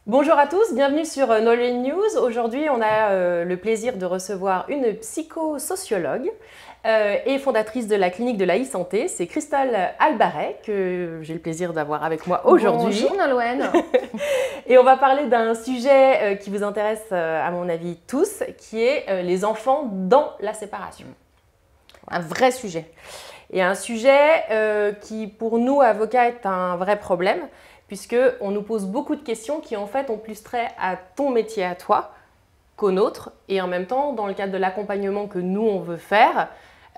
Bonjour à tous, bienvenue sur Knowledge News. Aujourd'hui, on a le plaisir de recevoir une psychosociologue et fondatrice de la clinique de la e-santé. C'est Christelle Albaret, que j'ai le plaisir d'avoir avec moi aujourd'hui. Bonjour Nolwenn. Et on va parler d'un sujet qui vous intéresse, à mon avis, tous, qui est les enfants dans la séparation. Un vrai sujet. Et un sujet qui, pour nous, avocats, est un vrai problème, puisqu'on nous pose beaucoup de questions qui, en fait, ont plus trait à ton métier à toi qu'au nôtre. Et en même temps, dans le cadre de l'accompagnement que nous, on veut faire,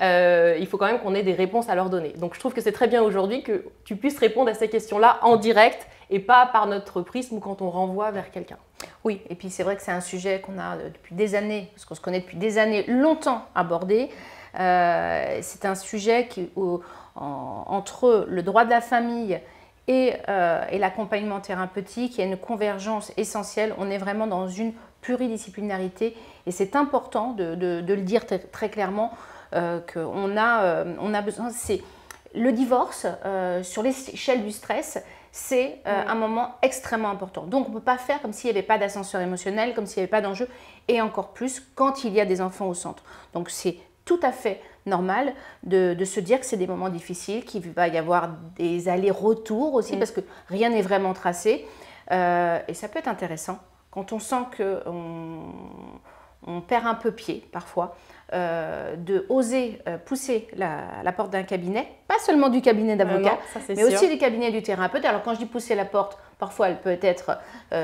il faut quand même qu'on ait des réponses à leur donner. Donc, je trouve que c'est très bien aujourd'hui que tu puisses répondre à ces questions-là en direct et pas par notre prisme ou quand on renvoie vers quelqu'un. Oui, et puis c'est vrai que c'est un sujet qu'on a depuis des années, parce qu'on se connaît depuis des années, longtemps abordé. C'est un sujet qui, entre le droit de la famille et l'accompagnement thérapeutique, il y a une convergence essentielle. On est vraiment dans une pluridisciplinarité et c'est important de le dire très clairement qu'on a besoin. Le divorce, sur l'échelle du stress, c'est un moment extrêmement important. Donc on ne peut pas faire comme s'il n'y avait pas d'ascenseur émotionnel, comme s'il n'y avait pas d'enjeu, et encore plus quand il y a des enfants au centre. Donc c'est tout à fait normal de se dire que c'est des moments difficiles, qu'il va y avoir des allers-retours aussi, parce que rien n'est vraiment tracé. Et ça peut être intéressant quand on sent qu'on perd un peu pied parfois, de oser pousser la porte d'un cabinet, pas seulement du cabinet d'avocat, mais aussi du cabinet du thérapeute. Alors quand je dis pousser la porte, parfois elle peut être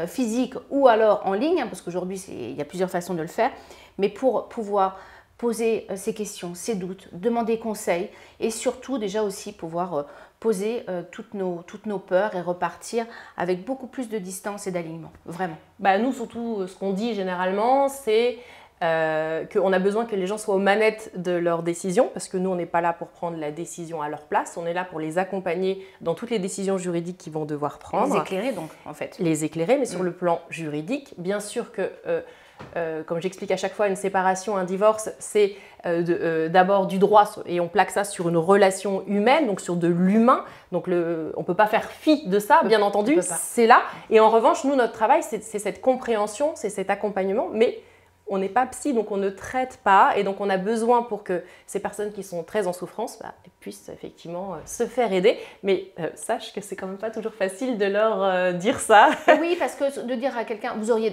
physique ou alors en ligne, parce qu'aujourd'hui il y a plusieurs façons de le faire, mais pour pouvoir poser ses questions, ses doutes, demander conseil et surtout déjà aussi pouvoir poser toutes nos peurs et repartir avec beaucoup plus de distance et d'alignement, vraiment. Nous, surtout, ce qu'on dit généralement, c'est qu'on a besoin que les gens soient aux manettes de leurs décisions, parce que nous, on n'est pas là pour prendre la décision à leur place, on est là pour les accompagner dans toutes les décisions juridiques qu'ils vont devoir prendre. Les éclairer donc, en fait. Les éclairer, mais sur le plan juridique, bien sûr que... comme j'explique à chaque fois, une séparation, un divorce, c'est d'abord du droit et on plaque ça sur une relation humaine, donc sur de l'humain. Donc on ne peut pas faire fi de ça, bien entendu, c'est là. Et en revanche, nous, notre travail, c'est cette compréhension, c'est cet accompagnement, mais on n'est pas psy, donc on ne traite pas. Et donc on a besoin pour que ces personnes qui sont très en souffrance puissent effectivement se faire aider. Mais sache que c'est quand même pas toujours facile de leur dire ça. Oui, parce que de dire à quelqu'un, vous auriez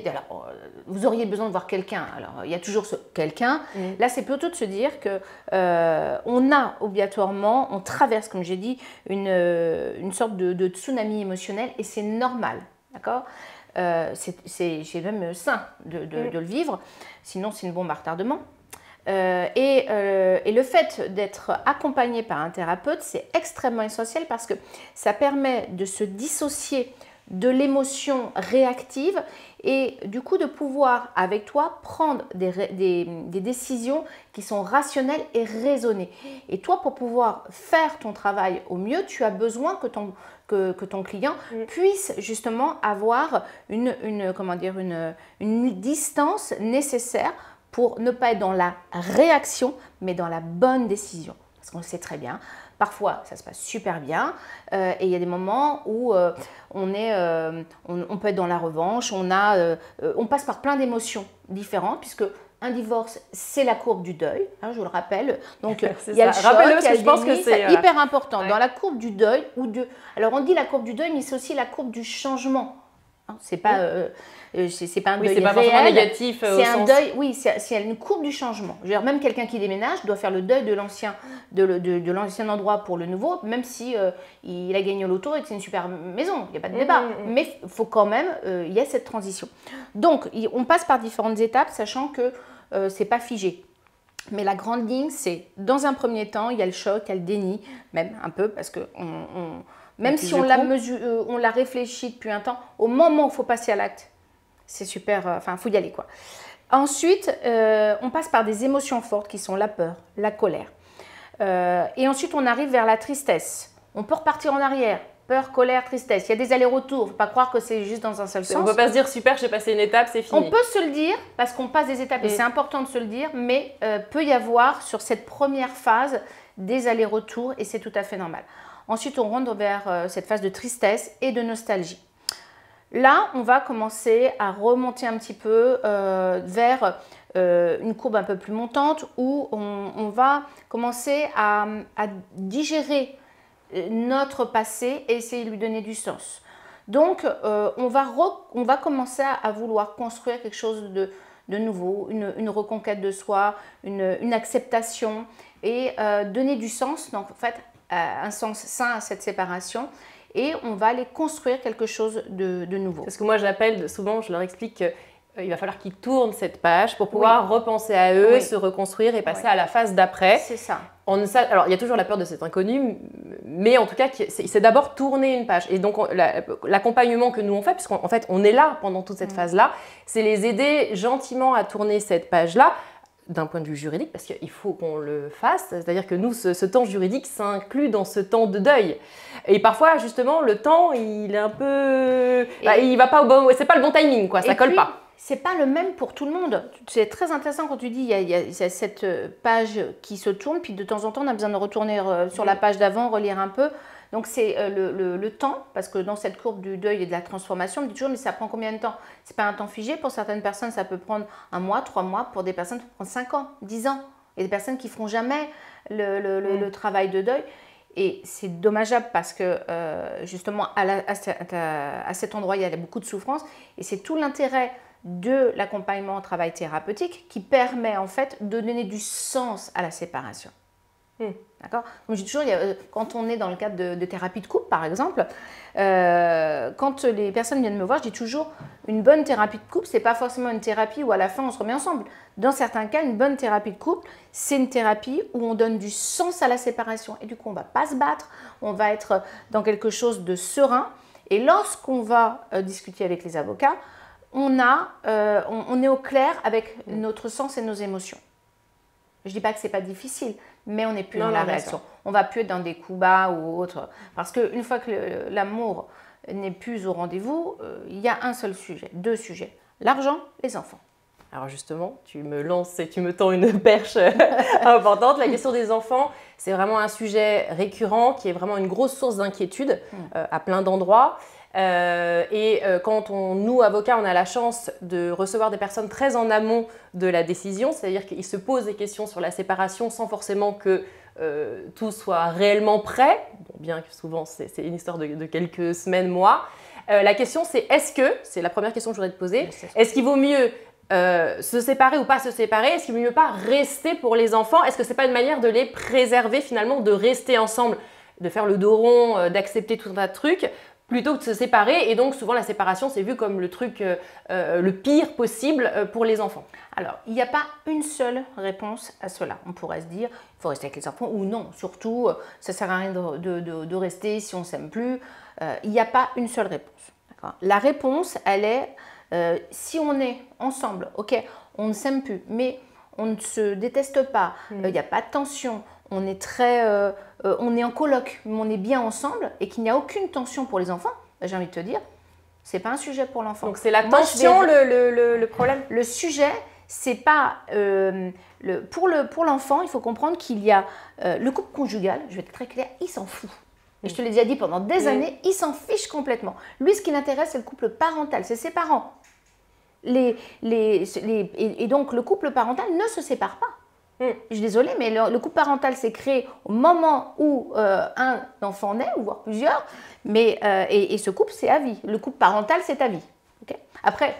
besoin de voir quelqu'un. Alors il y a toujours ce quelqu'un. Là, c'est plutôt de se dire que on a obligatoirement, on traverse, comme j'ai dit, une sorte de tsunami émotionnel et c'est normal, d'accord ? C'est même sain de le vivre, sinon c'est une bombe à retardement. Et le fait d'être accompagné par un thérapeute, c'est extrêmement essentiel parce que ça permet de se dissocier de l'émotion réactive et du coup de pouvoir avec toi prendre des décisions qui sont rationnelles et raisonnées. Et toi, pour pouvoir faire ton travail au mieux, tu as besoin que ton client puisse justement avoir une distance nécessaire pour ne pas être dans la réaction, mais dans la bonne décision. Parce qu'on le sait très bien, parfois ça se passe super bien et il y a des moments où on peut être dans la revanche, on passe par plein d'émotions différentes puisque un divorce, c'est la courbe du deuil, je vous le rappelle. Donc, il y a le choc, il y a le déni, c'est hyper important. Ouais. Dans la courbe du deuil, alors on dit la courbe du deuil, mais c'est aussi la courbe du changement. C'est pas un deuil c'est pas forcément négatif. C'est un deuil, oui, c'est une courbe du changement. Je veux dire, même quelqu'un qui déménage doit faire le deuil de l'ancien endroit pour le nouveau, même si il a gagné au loto et que c'est une super maison, il n'y a pas de débat. Mais il faut quand même, il y a cette transition. Donc, on passe par différentes étapes, sachant que c'est pas figé. Mais la grande ligne, c'est, dans un premier temps, il y a le choc, il y a le déni, même un peu, parce que même si on l'a réfléchi depuis un temps, au moment où il faut passer à l'acte, c'est super, il faut y aller, quoi. Ensuite, on passe par des émotions fortes qui sont la peur, la colère. Et ensuite, on arrive vers la tristesse. On peut repartir en arrière. Peur, colère, tristesse. Il y a des allers-retours. Il ne faut pas croire que c'est juste dans un seul sens. On ne peut pas se dire super, j'ai passé une étape, c'est fini. On peut se le dire parce qu'on passe des étapes et c'est important de se le dire, mais peut y avoir sur cette première phase des allers-retours et c'est tout à fait normal. Ensuite, on rentre vers cette phase de tristesse et de nostalgie. Là, on va commencer à remonter un petit peu vers une courbe un peu plus montante où on va commencer à digérer notre passé et essayer de lui donner du sens. Donc, on va commencer à vouloir construire quelque chose de nouveau, une reconquête de soi, une acceptation et donner du sens, donc en fait, un sens sain à cette séparation. Et on va aller construire quelque chose de nouveau. C'est ce que moi j'appelle, souvent je leur explique qu'il va falloir qu'ils tournent cette page pour pouvoir repenser à eux, se reconstruire et passer à la phase d'après. C'est ça. Alors il y a toujours la peur de cet inconnu, mais en tout cas c'est d'abord tourner une page. Et donc l'accompagnement que nous on fait, puisqu'en fait on est là pendant toute cette phase-là, c'est les aider gentiment à tourner cette page-là, d'un point de vue juridique, parce qu'il faut qu'on le fasse, c'est-à-dire que nous, ce temps juridique s'inclut dans ce temps de deuil. Et parfois, justement, le temps, il est un peu... il va pas au bon... C'est pas le bon timing, quoi, ça colle pas. C'est pas le même pour tout le monde. C'est très intéressant quand tu dis il y a cette page qui se tourne, puis de temps en temps, on a besoin de retourner sur la page d'avant, relire un peu. Donc, c'est le temps, parce que dans cette courbe du deuil et de la transformation, on me dit toujours, mais ça prend combien de temps? C'est pas un temps figé. Pour certaines personnes, ça peut prendre 1 mois, 3 mois. Pour des personnes, ça peut prendre 5 ans, 10 ans. Il y a des personnes qui feront jamais le travail de deuil. Et c'est dommageable parce que, justement, à cet endroit, il y a beaucoup de souffrance. Et c'est tout l'intérêt de l'accompagnement au travail thérapeutique qui permet, en fait, de donner du sens à la séparation. D'accord. Comme je dis toujours, quand on est dans le cadre de thérapie de couple, par exemple, quand les personnes viennent me voir, je dis toujours, une bonne thérapie de couple, ce n'est pas forcément une thérapie où à la fin on se remet ensemble. Dans certains cas, une bonne thérapie de couple, c'est une thérapie où on donne du sens à la séparation. Et du coup, on ne va pas se battre, on va être dans quelque chose de serein. Et lorsqu'on va discuter avec les avocats, on est au clair avec notre sens et nos émotions. Je ne dis pas que ce n'est pas difficile, mais on n'est plus dans la réaction. On ne va plus être dans des coups bas ou autre. Parce qu'une fois que l'amour n'est plus au rendez-vous, il y a un seul sujet, 2 sujets. L'argent, les enfants. Alors justement, tu me lances et tu me tends une perche importante. La question des enfants, c'est vraiment un sujet récurrent qui est vraiment une grosse source d'inquiétude à plein d'endroits. Quand nous, avocats, on a la chance de recevoir des personnes très en amont de la décision, c'est-à-dire qu'ils se posent des questions sur la séparation sans forcément que tout soit réellement prêt, bon, bien que souvent c'est une histoire de quelques semaines, mois. La question c'est c'est la première question que je voudrais te poser, est-ce qu'il vaut mieux se séparer ou pas se séparer? Est-ce qu'il vaut mieux pas rester pour les enfants? Est-ce que c'est pas une manière de les préserver finalement, de rester ensemble, de faire le dos rond, d'accepter tout un tas de trucs plutôt que de se séparer? Et donc souvent la séparation c'est vu comme le truc le pire possible pour les enfants. Alors il n'y a pas une seule réponse à cela. On pourrait se dire il faut rester avec les enfants ou non, surtout ça ne sert à rien de rester si on ne s'aime plus. Il n'y a pas une seule réponse. La réponse elle est si on est ensemble, ok, on ne s'aime plus mais on ne se déteste pas, il n'y a pas de tension, on est on est en coloc, mais on est bien ensemble et qu'il n'y a aucune tension pour les enfants, j'ai envie de te dire, c'est pas un sujet pour l'enfant. Donc c'est la tension le problème? Le sujet, c'est pas pour l'enfant, il faut comprendre qu'il y a le couple conjugal, je vais être très claire, il s'en fout. Et je te l'ai déjà dit pendant des années, il s'en fiche complètement. Lui, ce qui l'intéresse, c'est le couple parental, c'est ses parents. Et donc le couple parental ne se sépare pas. Je suis désolée, mais le couple parental s'est créé au moment où un enfant naît, ou voire plusieurs, et ce couple, c'est à vie. Le couple parental, c'est à vie. Okay. Après,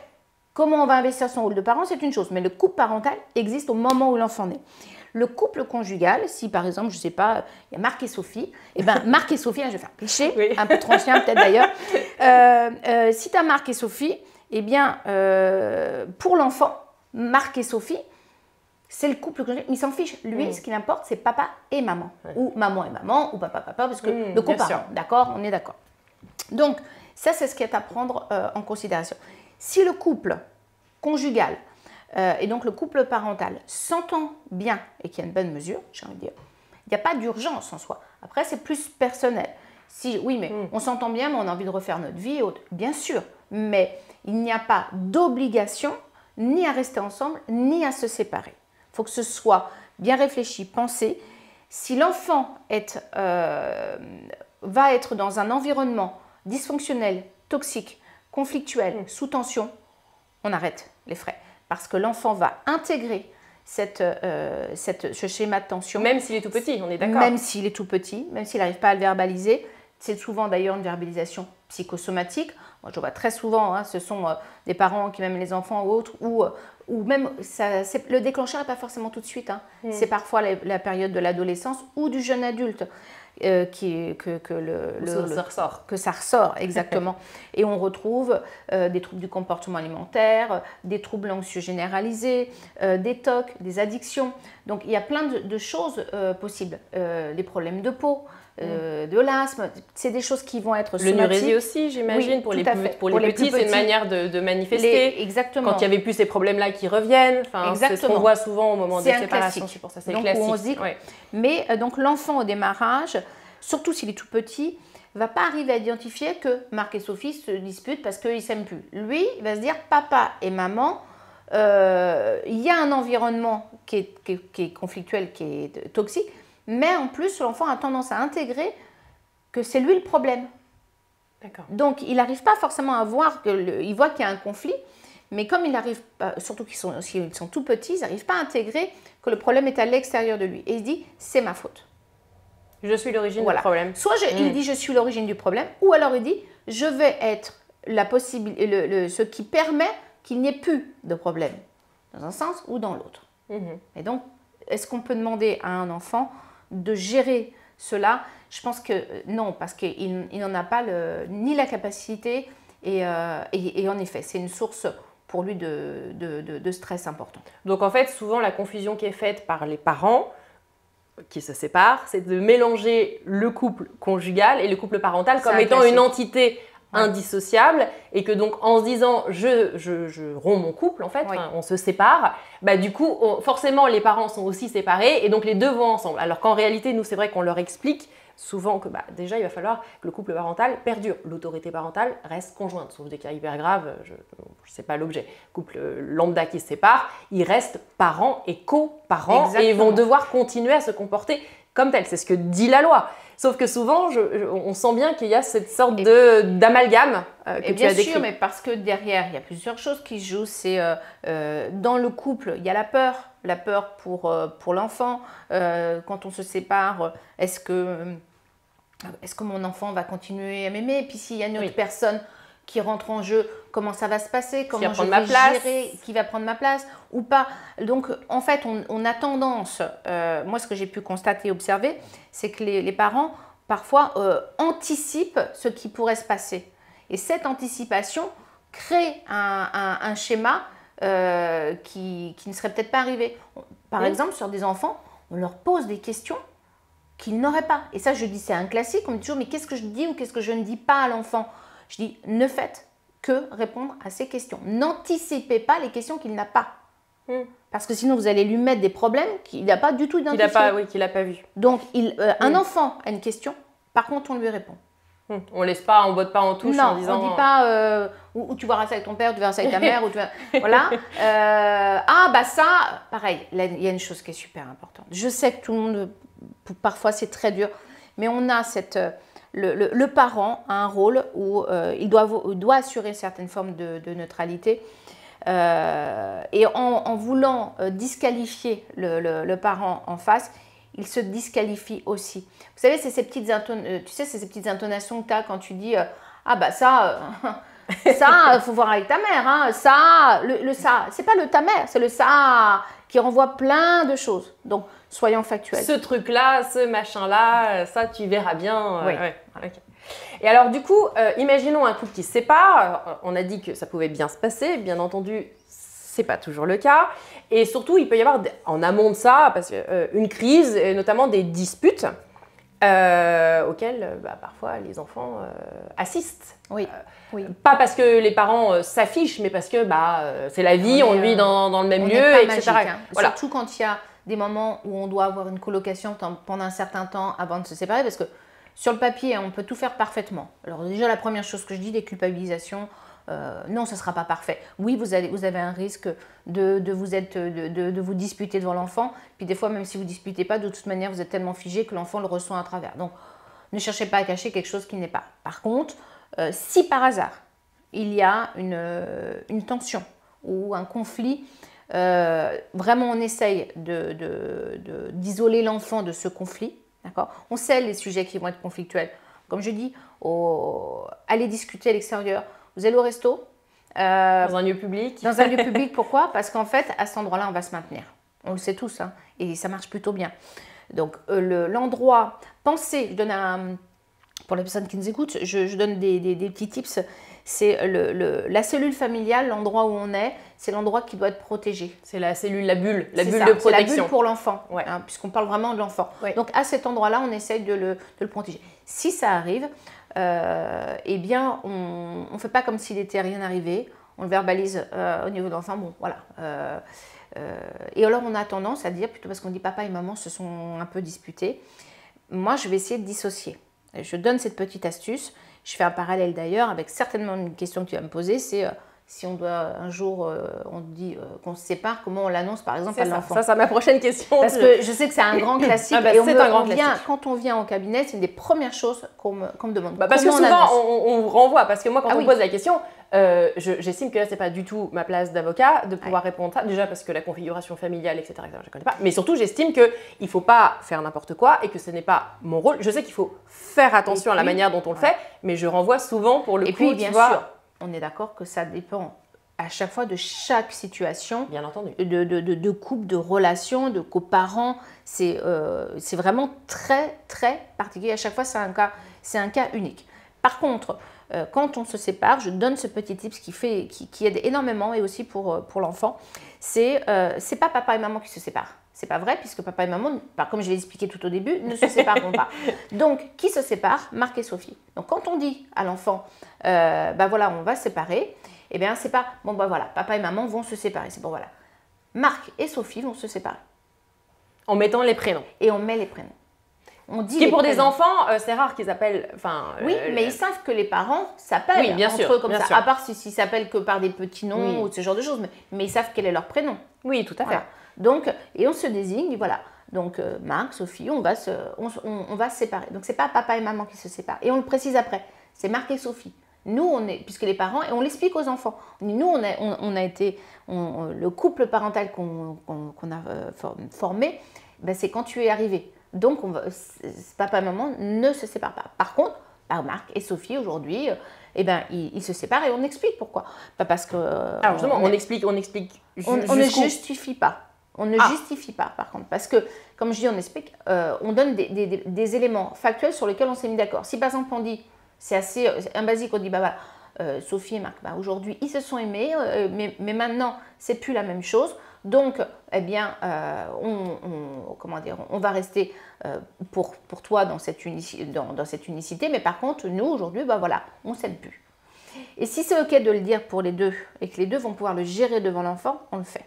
comment on va investir son rôle de parent, c'est une chose, mais le couple parental existe au moment où l'enfant naît. Le couple conjugal, si par exemple, je ne sais pas, il y a Marc et Sophie, et bien Marc et Sophie, je vais faire un cliché, oui. Un peu transien peut-être d'ailleurs, si tu as Marc et Sophie, eh bien, pour l'enfant, Marc et Sophie, c'est le couple conjugal, mais il s'en fiche. Lui, ce qui l'importe, c'est papa et maman. Ouais. Ou maman et maman, ou papa, parce que le couple parent, d'accord, on est d'accord. Donc, ça, c'est ce qui est à prendre en considération. Si le couple conjugal et donc le couple parental s'entend bien et qu'il y a une bonne mesure, j'ai envie de dire, il n'y a pas d'urgence en soi. Après, c'est plus personnel. Si, oui, mais on s'entend bien, mais on a envie de refaire notre vie, bien sûr. Mais il n'y a pas d'obligation ni à rester ensemble, ni à se séparer. Il faut que ce soit bien réfléchi, pensé. Si l'enfant va être dans un environnement dysfonctionnel, toxique, conflictuelle, sous tension, on arrête les frais. Parce que l'enfant va intégrer ce schéma de tension. Même s'il est tout petit, on est d'accord. Même s'il est tout petit, même s'il n'arrive pas à le verbaliser. C'est souvent d'ailleurs une verbalisation psychosomatique. Moi, je vois très souvent, hein, ce sont des parents qui même les enfants ou autres, ou même le déclencheur n'est pas forcément tout de suite. Hein. C'est parfois la période de l'adolescence ou du jeune adulte que ça ressort, exactement. Et on retrouve des troubles du comportement alimentaire, des troubles anxieux généralisés, des TOC, des addictions. Donc il y a plein de choses possibles. Des problèmes de peau. De l'asthme, c'est des choses qui vont être somatiques. Le nurésie aussi, j'imagine, oui, pour les petits, c'est une manière de manifester. Exactement. Quand il n'y avait plus ces problèmes-là qui reviennent, c'est ce qu'on voit souvent au moment des séparations. C'est pour ça, c'est classique. On se dit, ouais. Mais donc l'enfant au démarrage, surtout s'il est tout petit, va pas arriver à identifier que Marc et Sophie se disputent parce qu'ils ne s'aiment plus. Lui, il va se dire, papa et maman, il y a un environnement qui est conflictuel, qui est toxique, mais en plus, l'enfant a tendance à intégrer que c'est lui le problème. D'accord. Donc, il n'arrive pas forcément à voir, il voit qu'il y a un conflit, mais comme il arrive pas, surtout s'ils sont tout petits, ils n'arrivent pas à intégrer que le problème est à l'extérieur de lui. Et il se dit, c'est ma faute. Je suis l'origine du problème. Soit il dit, je suis l'origine du problème, ou alors il dit, je vais être ce qui permet qu'il n'y ait plus de problème, dans un sens ou dans l'autre. Et donc, est-ce qu'on peut demander à un enfant de gérer cela? Je pense que non, parce qu'il n'en a pas ni la capacité et en effet, c'est une source pour lui de stress important. Donc en fait, souvent la confusion qui est faite par les parents qui se séparent, c'est de mélanger le couple conjugal et le couple parental comme étant une entité indissociable, et que donc en se disant je romps mon couple en fait, on se sépare, bah du coup forcément les parents sont aussi séparés et donc les deux vont ensemble. Alors qu'en réalité nous c'est vrai qu'on leur explique souvent que déjà il va falloir que le couple parental perdure. L'autorité parentale reste conjointe, sauf des cas hyper graves, je sais pas l'objet. Couple lambda qui se sépare, ils restent parents et coparents. Exactement. Et ils vont devoir continuer à se comporter comme tel. C'est ce que dit la loi. Sauf que souvent, on sent bien qu'il y a cette sorte d'amalgame que tu as décrit. Bien sûr, mais parce que derrière, il y a plusieurs choses qui se jouent. C'est dans le couple, il y a la peur pour l'enfant. Quand on se sépare, est-ce que mon enfant va continuer à m'aimer? Et puis s'il y a une autre personne qui rentre en jeu, comment ça va se passer? Comment je vais gérer? Qui va prendre ma place ou pas? Donc, en fait, on a tendance, moi, ce que j'ai pu constater et observer, c'est que les parents, parfois, anticipent ce qui pourrait se passer. Et cette anticipation crée un schéma qui ne serait peut-être pas arrivé. Par exemple, sur des enfants, on leur pose des questions qu'ils n'auraient pas. Et ça, je dis, c'est un classique. On me dit toujours, mais qu'est-ce que je dis ou qu'est-ce que je ne dis pas à l'enfant? Je dis, ne faites que répondre à ces questions. N'anticipez pas les questions qu'il n'a pas. Parce que sinon, vous allez lui mettre des problèmes qu'il n'a pas du tout identifiés. Qu'il n'a pas vu. Donc, un enfant a une question, par contre, on lui répond. On laisse pas, on botte pas en touche en disant… Non, on dit pas ou tu verras ça avec ton père, tu verras ça avec ta mère. Voilà. Ça, pareil, là, il y a une chose qui est super importante. Je sais que tout le monde, parfois c'est très dur, mais on a le parent a un rôle où il doit assurer certaines formes de neutralité. Et en voulant disqualifier le parent en face, il se disqualifie aussi. Vous savez, c'est ces petites intonations que tu as quand tu dis ça, il faut voir avec ta mère. Hein, ça, le ça, c'est pas le ta mère, c'est le ça qui renvoie plein de choses. Donc, soyons factuels. Ce truc-là, ce machin-là, ça, tu verras bien. Oui. Okay. Et alors, du coup, imaginons un couple qui se sépare. On a dit que ça pouvait bien se passer. Bien entendu, c'est pas toujours le cas. Et surtout, il peut y avoir, en amont de ça, une crise, et notamment des disputes auxquelles parfois les enfants assistent. Oui. Pas parce que les parents s'affichent, mais parce que c'est la vie, on vit dans le même lieu, etc. Magique, hein. Voilà. Surtout quand il y a des moments où on doit avoir une colocation pendant un certain temps avant de se séparer, parce que sur le papier, on peut tout faire parfaitement. Alors déjà, la première chose que je dis, déculpabilisation, non, ça ne sera pas parfait. Oui, vous avez un risque de vous disputer devant l'enfant. Puis des fois, même si vous ne disputez pas, de toute manière, vous êtes tellement figé que l'enfant le ressent à travers. Donc, ne cherchez pas à cacher quelque chose qui n'est pas. Par contre, si par hasard, il y a une tension ou un conflit, vraiment on essaye d'isoler l'enfant de ce conflit. On sait les sujets qui vont être conflictuels. Comme je dis, allez discuter à l'extérieur. Vous allez au resto. Dans un lieu public. Dans un lieu public, pourquoi? Parce qu'en fait, à cet endroit-là, on va se maintenir. On le sait tous, hein, et ça marche plutôt bien. Donc, l'endroit, pensez, pour les personnes qui nous écoutent, je donne des petits tips. C'est la cellule familiale, l'endroit où on est, c'est l'endroit qui doit être protégé. C'est la cellule, la bulle de protection. C'est la bulle pour l'enfant, ouais. Hein, puisqu'on parle vraiment de l'enfant. Ouais. Donc, à cet endroit-là, on essaye de le protéger. Si ça arrive, eh bien, on ne fait pas comme s'il n'était rien arrivé. On le verbalise au niveau de l'enfant. Bon, voilà. Et alors, on a tendance à dire, plutôt parce qu'on dit papa et maman se sont un peu disputés, moi, je vais essayer de dissocier. Je donne cette petite astuce. Je fais un parallèle d'ailleurs avec certainement une question que tu vas me poser, c'est si on doit un jour, on dit qu'on se sépare, comment on l'annonce par exemple à l'enfant. Ça, c'est ma prochaine question. Parce que je sais que c'est un grand classique. Ah bah, c'est un grand classique. Quand on vient au cabinet, c'est une des premières choses qu'on me demande. Parce que souvent, on renvoie. Parce que moi, quand on me pose la question, j'estime que là, c'est pas du tout ma place d'avocat de pouvoir répondre à ça. Déjà parce que la configuration familiale, etc., je ne connais pas. Mais surtout, j'estime qu'il ne faut pas faire n'importe quoi et que ce n'est pas mon rôle. Je sais qu'il faut faire attention à la manière dont on le fait, mais je renvoie souvent pour le coup. Et puis, bien sûr, on est d'accord que ça dépend à chaque fois de chaque situation. Bien entendu. De couple, de relation, de coparents. C'est vraiment très, très particulier. À chaque fois, c'est un cas unique. Par contre, quand on se sépare, je donne ce petit tips qui aide énormément et aussi pour l'enfant. C'est pas papa et maman qui se séparent. C'est pas vrai puisque papa et maman, comme je l'ai expliqué tout au début, ne se sépareront pas. Donc, qui se sépare? Marc et Sophie. Donc, quand on dit à l'enfant, voilà, on va se séparer, eh bien, c'est pas, voilà, papa et maman vont se séparer. C'est bon, voilà. Marc et Sophie vont se séparer. En mettant les prénoms. Et on met les prénoms. On dit qui pour des enfants, c'est rare qu'ils appellent. Oui, mais ils savent que les parents s'appellent entre eux comme ça. À part s'ils s'appellent que par des petits noms ou ce genre de choses. Mais ils savent quel est leur prénom. Oui, tout à fait. Donc, et on se désigne, voilà. Donc, Marc, Sophie, on va se séparer. Donc, c'est pas papa et maman qui se séparent. Et on le précise après. C'est Marc et Sophie. Nous, puisque les parents, et on l'explique aux enfants. Nous, on a été, le couple parental qu'on a formé, c'est quand tu es arrivé. Donc, papa et maman ne se séparent pas. Par contre, Marc et Sophie, aujourd'hui, ils se séparent et on explique pourquoi. Pas parce que... Alors justement, on explique on ne justifie pas. On ne justifie pas, par contre. Parce que, comme je dis, on explique, on donne des éléments factuels sur lesquels on s'est mis d'accord. Si, par exemple, on dit, c'est assez un basique, on dit, voilà, Sophie et Marc, aujourd'hui, ils se sont aimés, mais maintenant, c'est plus la même chose. Donc, eh bien, on va rester pour toi dans cette unicité, mais par contre, nous, aujourd'hui, voilà, on ne s'aime plus. Et si c'est OK de le dire pour les deux, et que les deux vont pouvoir le gérer devant l'enfant, on le fait.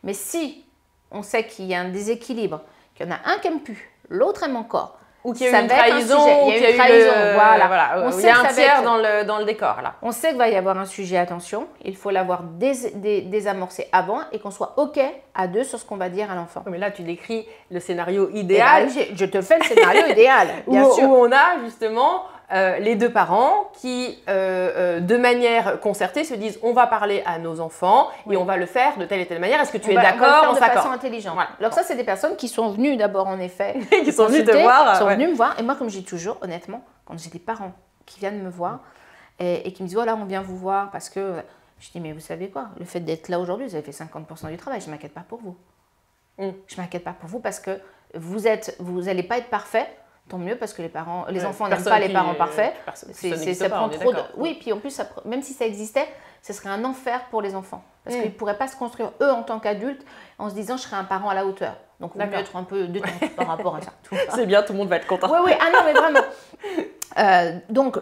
Mais si on sait qu'il y a un déséquilibre, qu'il y en a un qui n'aime plus, l'autre aime encore, ou qu'il y a eu une trahison, il y a eu une trahison, voilà. Il y a un tiers dans le décor, là. On sait qu'il va y avoir un sujet, attention, il faut l'avoir désamorcé avant et qu'on soit OK à deux sur ce qu'on va dire à l'enfant. Mais là, tu décris le scénario idéal. Je te fais le scénario idéal, bien sûr. Où on a justement les deux parents qui, de manière concertée, se disent on va parler à nos enfants et on va le faire de telle et telle manière. Est-ce que tu es d'accord? On va le faire de façon intelligente. Voilà. Alors ça, c'est des personnes qui sont venues d'abord, en effet, qui sont venues te voir. Qui sont venues me voir. Et moi, comme je dis toujours, honnêtement, quand j'ai des parents qui viennent me voir et qui me disent voilà, on vient vous voir parce que... Je dis mais vous savez quoi? Le fait d'être là aujourd'hui, vous avez fait 50% du travail. Je ne m'inquiète pas pour vous. Je ne m'inquiète pas pour vous parce que vous n'allez pas être parfait. Tant mieux parce que les enfants n'aiment pas les parents parfaits. Ça prend trop de... Oui, puis en plus, même si ça existait, ce serait un enfer pour les enfants. Parce qu'ils ne pourraient pas se construire eux en tant qu'adultes en se disant je serai un parent à la hauteur. Donc il vaut mieux être un peu détendu par rapport à ça. C'est bien, tout le monde va être content. Oui, ah non, mais vraiment. Donc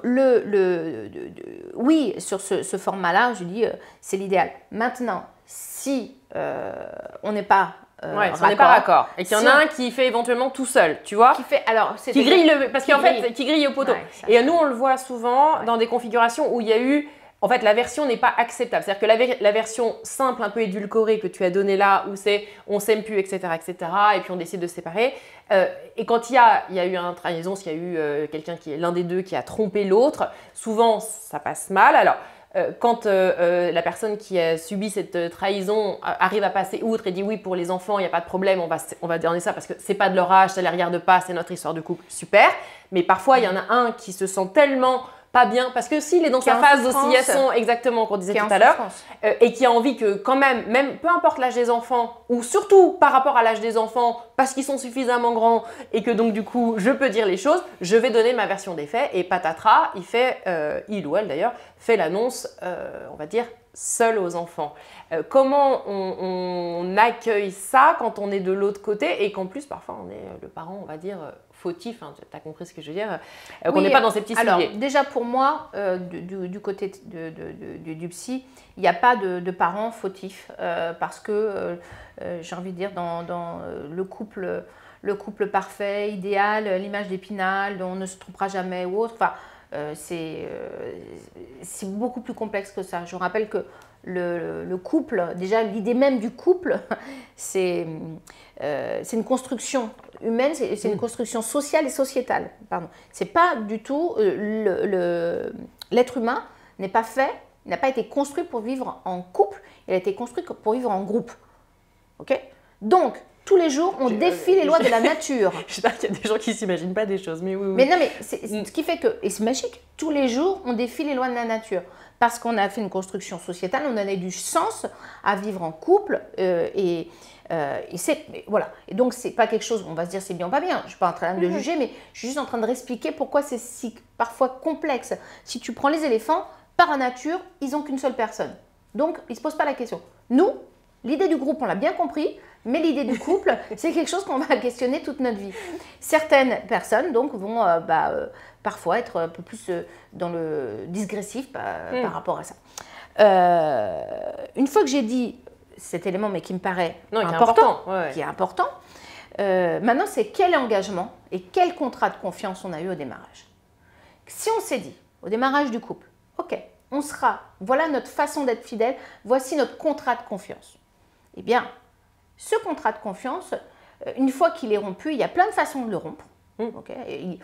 oui, sur ce format-là, je dis c'est l'idéal. Maintenant, si on n'est pas... si on n'est pas raccord. Et qu'il y en a un qui fait éventuement tout seul, tu vois. Qui grille au poteau. Et nous, on le voit souvent dans des configurations où il y a eu En fait, la version n'est pas acceptable. C'est-à-dire que la version simple, un peu édulcorée que tu as donnée là, où c'est on s'aime plus, etc., et puis on décide de se séparer. Et quand il y a eu une trahison, s'il y a eu quelqu'un l'un des deux qui a trompé l'autre, souvent ça passe mal. Alors, quand la personne qui a subi cette trahison arrive à passer outre et dit oui, pour les enfants, il n'y a pas de problème, on va dire ça parce que c'est pas de leur âge, ça ne les regarde pas, c'est notre histoire de couple, super. Mais parfois, il y en a un qui se sent tellement pas bien, parce que s'il est dans sa phase d'oscillation, exactement, qu'on disait tout à l'heure, et qui a envie que quand même, peu importe l'âge des enfants, ou surtout par rapport à l'âge des enfants, parce qu'ils sont suffisamment grands, et que donc du coup, je peux dire les choses, je vais donner ma version des faits, et patatras, il ou elle d'ailleurs, fait l'annonce, on va dire, seul aux enfants. Comment on accueille ça quand on est de l'autre côté, et qu'en plus, parfois, on est le parent, on va dire, fautif, hein, tu as compris ce que je veux dire, qu'on n'est pas dans ces petits souliers. Alors, déjà pour moi, du côté du psy, il n'y a pas de parents fautifs parce que, j'ai envie de dire, dans le couple parfait, idéal, l'image d'Épinal, dont on ne se trompera jamais ou autre, enfin, c'est beaucoup plus complexe que ça. Je rappelle que le couple, déjà l'idée même du couple, c'est une construction humaine, c'est une construction sociale et sociétale. Pardon. C'est pas du tout l'être humain n'est pas fait, n'a pas été construit pour vivre en couple, il a été construit pour vivre en groupe. Ok? Donc tous les jours, on défie les lois de la nature. J'espère qu'il y a des gens qui ne s'imaginent pas des choses, mais oui. Mais non, mais ce qui fait que, et c'est magique, tous les jours, on défie les lois de la nature. Parce qu'on a fait une construction sociétale, on a du sens à vivre en couple voilà. Et donc, c'est pas quelque chose, on va se dire c'est bien ou pas bien, je ne suis pas en train de juger, mais je suis juste en train de réexpliquer pourquoi c'est si parfois complexe. Si tu prends les éléphants, par nature, ils n'ont qu'une seule personne. Donc, ils ne se posent pas la question. Nous, l'idée du groupe, on l'a bien compris, mais l'idée du couple, c'est quelque chose qu'on va questionner toute notre vie. Certaines personnes, donc, vont parfois être un peu plus dans le digressif par rapport à ça. Une fois que j'ai dit cet élément, mais qui me paraît important, qui est important, maintenant, c'est quel engagement et quel contrat de confiance on a eu au démarrage. Si on s'est dit, au démarrage du couple, ok, voilà notre façon d'être fidèle, voici notre contrat de confiance. Eh bien, ce contrat de confiance, une fois qu'il est rompu, il y a plein de façons de le rompre. Okay.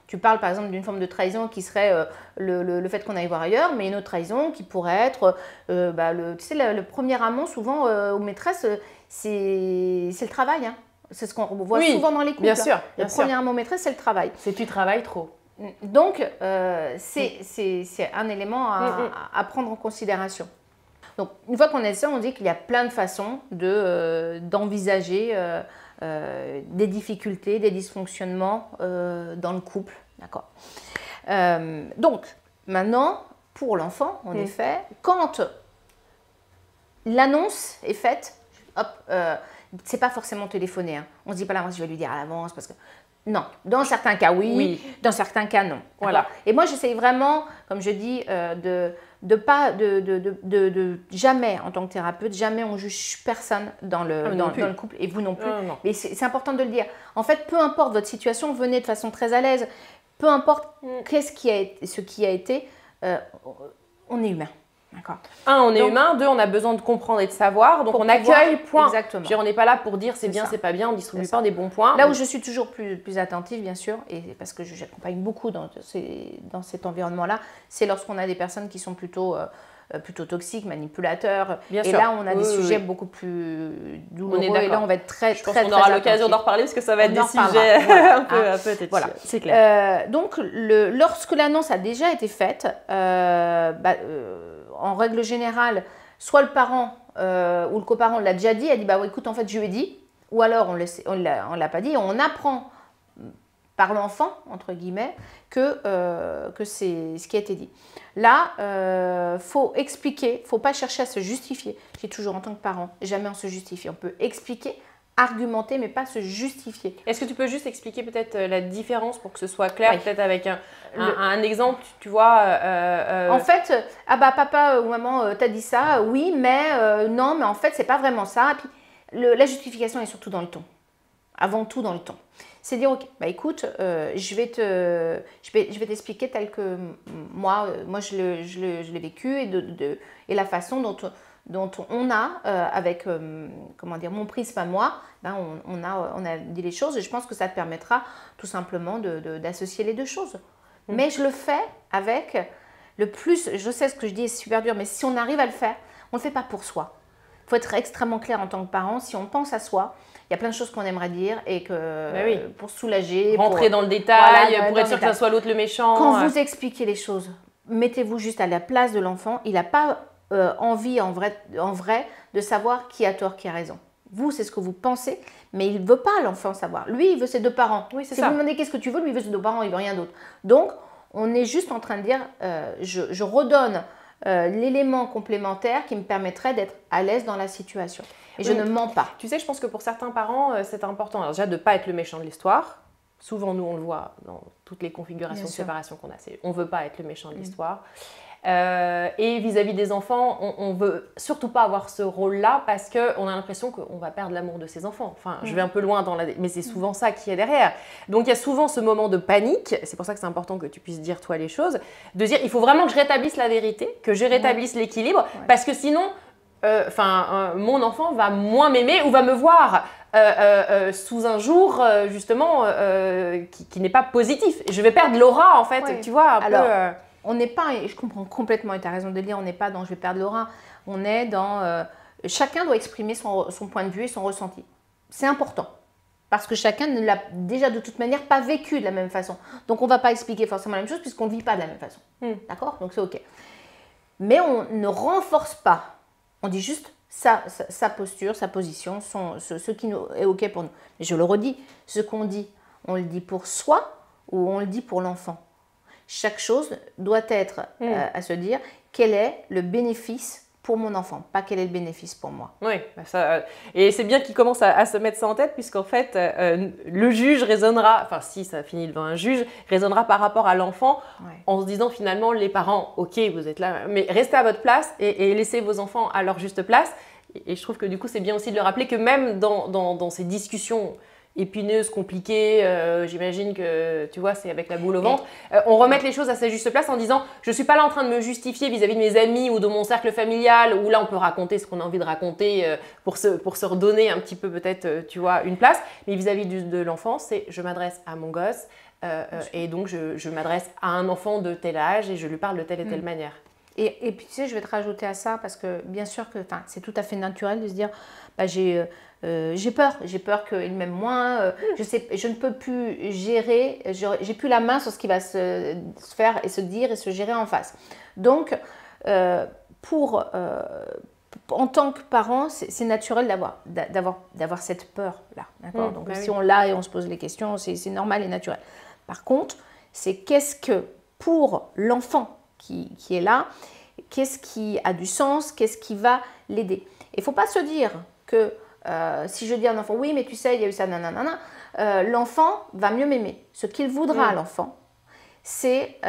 Tu parles par exemple d'une forme de trahison qui serait le fait qu'on aille voir ailleurs, mais une autre trahison qui pourrait être, tu sais, le premier amant souvent aux maîtresses, c'est le travail. Hein. C'est ce qu'on voit souvent dans les couples. Bien sûr. Le premier amant maîtresse, c'est le travail. C'est tu travailles trop. Donc, c'est un élément à prendre en considération. Donc, une fois qu'on est ça, on dit qu'il y a plein de façons d'envisager des difficultés, des dysfonctionnements dans le couple. D'accord. Donc, maintenant, pour l'enfant, en effet, quand l'annonce est faite, hop, c'est pas forcément téléphoné. Hein. On ne se dit pas là, moi je vais lui dire à l'avance parce que. Non, dans certains cas oui, dans certains cas non. Voilà. Et moi j'essaye vraiment, comme je dis, de jamais en tant que thérapeute, jamais on juge personne dans le couple et vous non plus. Non. Mais c'est important de le dire. En fait, peu importe votre situation, venez de façon très à l'aise. Peu importe ce qui a été, on est humain. D'accord. Un, on est humain. Deux, on a besoin de comprendre et de savoir. Donc, on accueille, point. Exactement. On n'est pas là pour dire c'est bien, c'est pas bien, on ne distribue pas des bons points. Là où je suis toujours plus attentive, bien sûr, et parce que j'accompagne beaucoup dans cet environnement-là, c'est lorsqu'on a des personnes qui sont plutôt toxiques, manipulateurs. Bien et sûr. là, on a des sujets beaucoup plus douloureux. Et là, on va être très attentif. Je pense qu'on aura l'occasion d'en reparler parce que ça va être des sujets un peu têtus. Voilà, c'est clair. Donc, lorsque l'annonce a déjà été faite, en règle générale, soit le parent ou le coparent l'a déjà dit, a dit bah écoute, en fait, je lui ai dit, ou alors on ne l'a pas dit, on apprend par l'enfant, entre guillemets, que c'est ce qui a été dit. Là, faut expliquer, faut pas chercher à se justifier. J'ai toujours, en tant que parent, jamais on se justifie. On peut expliquer, argumenter, mais pas se justifier. Est-ce que tu peux juste expliquer peut-être la différence pour que ce soit clair, peut-être avec un exemple, tu vois En fait, papa ou maman t'a dit ça, oui, mais non, mais en fait, c'est pas vraiment ça. Et puis, la justification est surtout dans le ton. Avant tout dans le ton. C'est dire, ok, bah écoute, je vais t'expliquer tel que moi je l'ai vécu et la façon dont on a, avec comment dire, mon prisme à moi, ben on a dit les choses et je pense que ça te permettra tout simplement d'associer les deux choses. Mais je le fais avec le plus, je sais ce que je dis est super dur, mais si on arrive à le faire, on ne le fait pas pour soi. Il faut être extrêmement clair en tant que parent. Si on pense à soi, il y a plein de choses qu'on aimerait dire et que pour soulager, rentrer dans le détail, pour être sûr que ça soit l'autre le méchant. Quand vous expliquez les choses, mettez-vous juste à la place de l'enfant. Il n'a pas envie en vrai de savoir qui a tort, qui a raison. Vous, c'est ce que vous pensez, mais il ne veut pas l'enfant savoir. Lui, il veut ses deux parents. Oui, c'est si ça. vous lui demandez qu'est-ce que tu veux, lui, il veut ses deux parents, il veut rien d'autre. Donc, on est juste en train de dire, je redonne l'élément complémentaire qui me permettrait d'être à l'aise dans la situation. Et je ne mens pas. Tu sais, je pense que pour certains parents, c'est important. Alors déjà, de ne pas être le méchant de l'histoire. Souvent, nous, on le voit dans toutes les configurations de séparation qu'on a. On ne veut pas être le méchant de l'histoire. Et vis-à-vis des enfants, on ne veut surtout pas avoir ce rôle-là parce qu'on a l'impression qu'on va perdre l'amour de ses enfants. Enfin, je vais un peu loin mais c'est souvent ça qui est derrière. Donc, il y a souvent ce moment de panique. C'est pour ça que c'est important que tu puisses dire toi les choses. De dire, il faut vraiment que je rétablisse la vérité, que je rétablisse l'équilibre parce que sinon, mon enfant va moins m'aimer ou va me voir sous un jour justement qui n'est pas positif. Et je vais perdre l'aura en fait, tu vois. On n'est pas, et je comprends complètement, et tu as raison de le dire, on n'est pas dans je vais perdre l'aura, on est dans chacun doit exprimer son point de vue et son ressenti. C'est important, parce que chacun ne l'a déjà de toute manière pas vécu de la même façon. Donc on ne va pas expliquer forcément la même chose puisqu'on ne vit pas de la même façon. D'accord? Donc c'est ok. Mais on ne renforce pas, on dit juste sa posture, sa position, ce qui est ok pour nous. Mais je le redis, ce qu'on dit, on le dit pour soi ou on le dit pour l'enfant. Chaque chose doit être à se dire quel est le bénéfice pour mon enfant, pas quel est le bénéfice pour moi. Oui, et c'est bien qu'il commence à se mettre ça en tête puisqu'en fait, le juge raisonnera, enfin si ça finit devant un juge, raisonnera par rapport à l'enfant en se disant finalement les parents, ok vous êtes là, mais restez à votre place et laissez vos enfants à leur juste place. Et je trouve que du coup c'est bien aussi de le rappeler que même dans ces discussions épineuse, compliquée, j'imagine que, tu vois, c'est avec la boule au ventre. On remet les choses à sa juste place en disant « Je ne suis pas là en train de me justifier vis-à-vis de mes amis ou de mon cercle familial, où là, on peut raconter ce qu'on a envie de raconter pour se redonner un petit peu peut-être, tu vois, une place. Mais vis-à-vis de l'enfant, c'est « Je m'adresse à mon gosse et donc je m'adresse à un enfant de tel âge et je lui parle de telle et telle manière. » Et puis, tu sais, je vais te rajouter à ça parce que bien sûr que c'est tout à fait naturel de se dire bah, j'ai peur qu'il m'aime moins, je ne peux plus gérer, j'ai plus la main sur ce qui va se faire et se dire et se gérer en face. Donc, en tant que parent, c'est naturel d'avoir cette peur-là. Donc, si on l'a et on se pose les questions, c'est normal et naturel. Par contre, c'est qu'est-ce que pour l'enfant qui est là, qu'est-ce qui a du sens, qu'est-ce qui va l'aider. Il ne faut pas se dire que si je dis à un enfant, oui, mais tu sais, il y a eu ça, nanana, l'enfant va mieux m'aimer. Ce qu'il voudra à l'enfant, c'est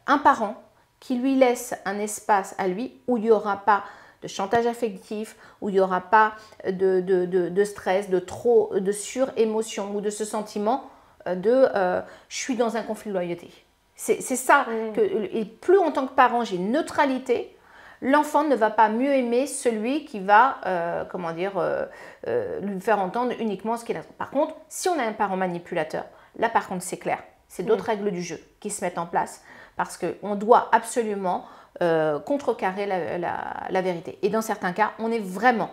un parent qui lui laisse un espace à lui où il n'y aura pas de chantage affectif, où il n'y aura pas de stress, de surémotion ou de ce sentiment je suis dans un conflit de loyauté. C'est ça, et plus en tant que parent j'ai une neutralité, l'enfant ne va pas mieux aimer celui qui va lui faire entendre uniquement ce qu'il a. Par contre, si on a un parent manipulateur, là par contre c'est clair, c'est d'autres règles du jeu qui se mettent en place parce qu'on doit absolument contrecarrer la vérité. Et dans certains cas, on est vraiment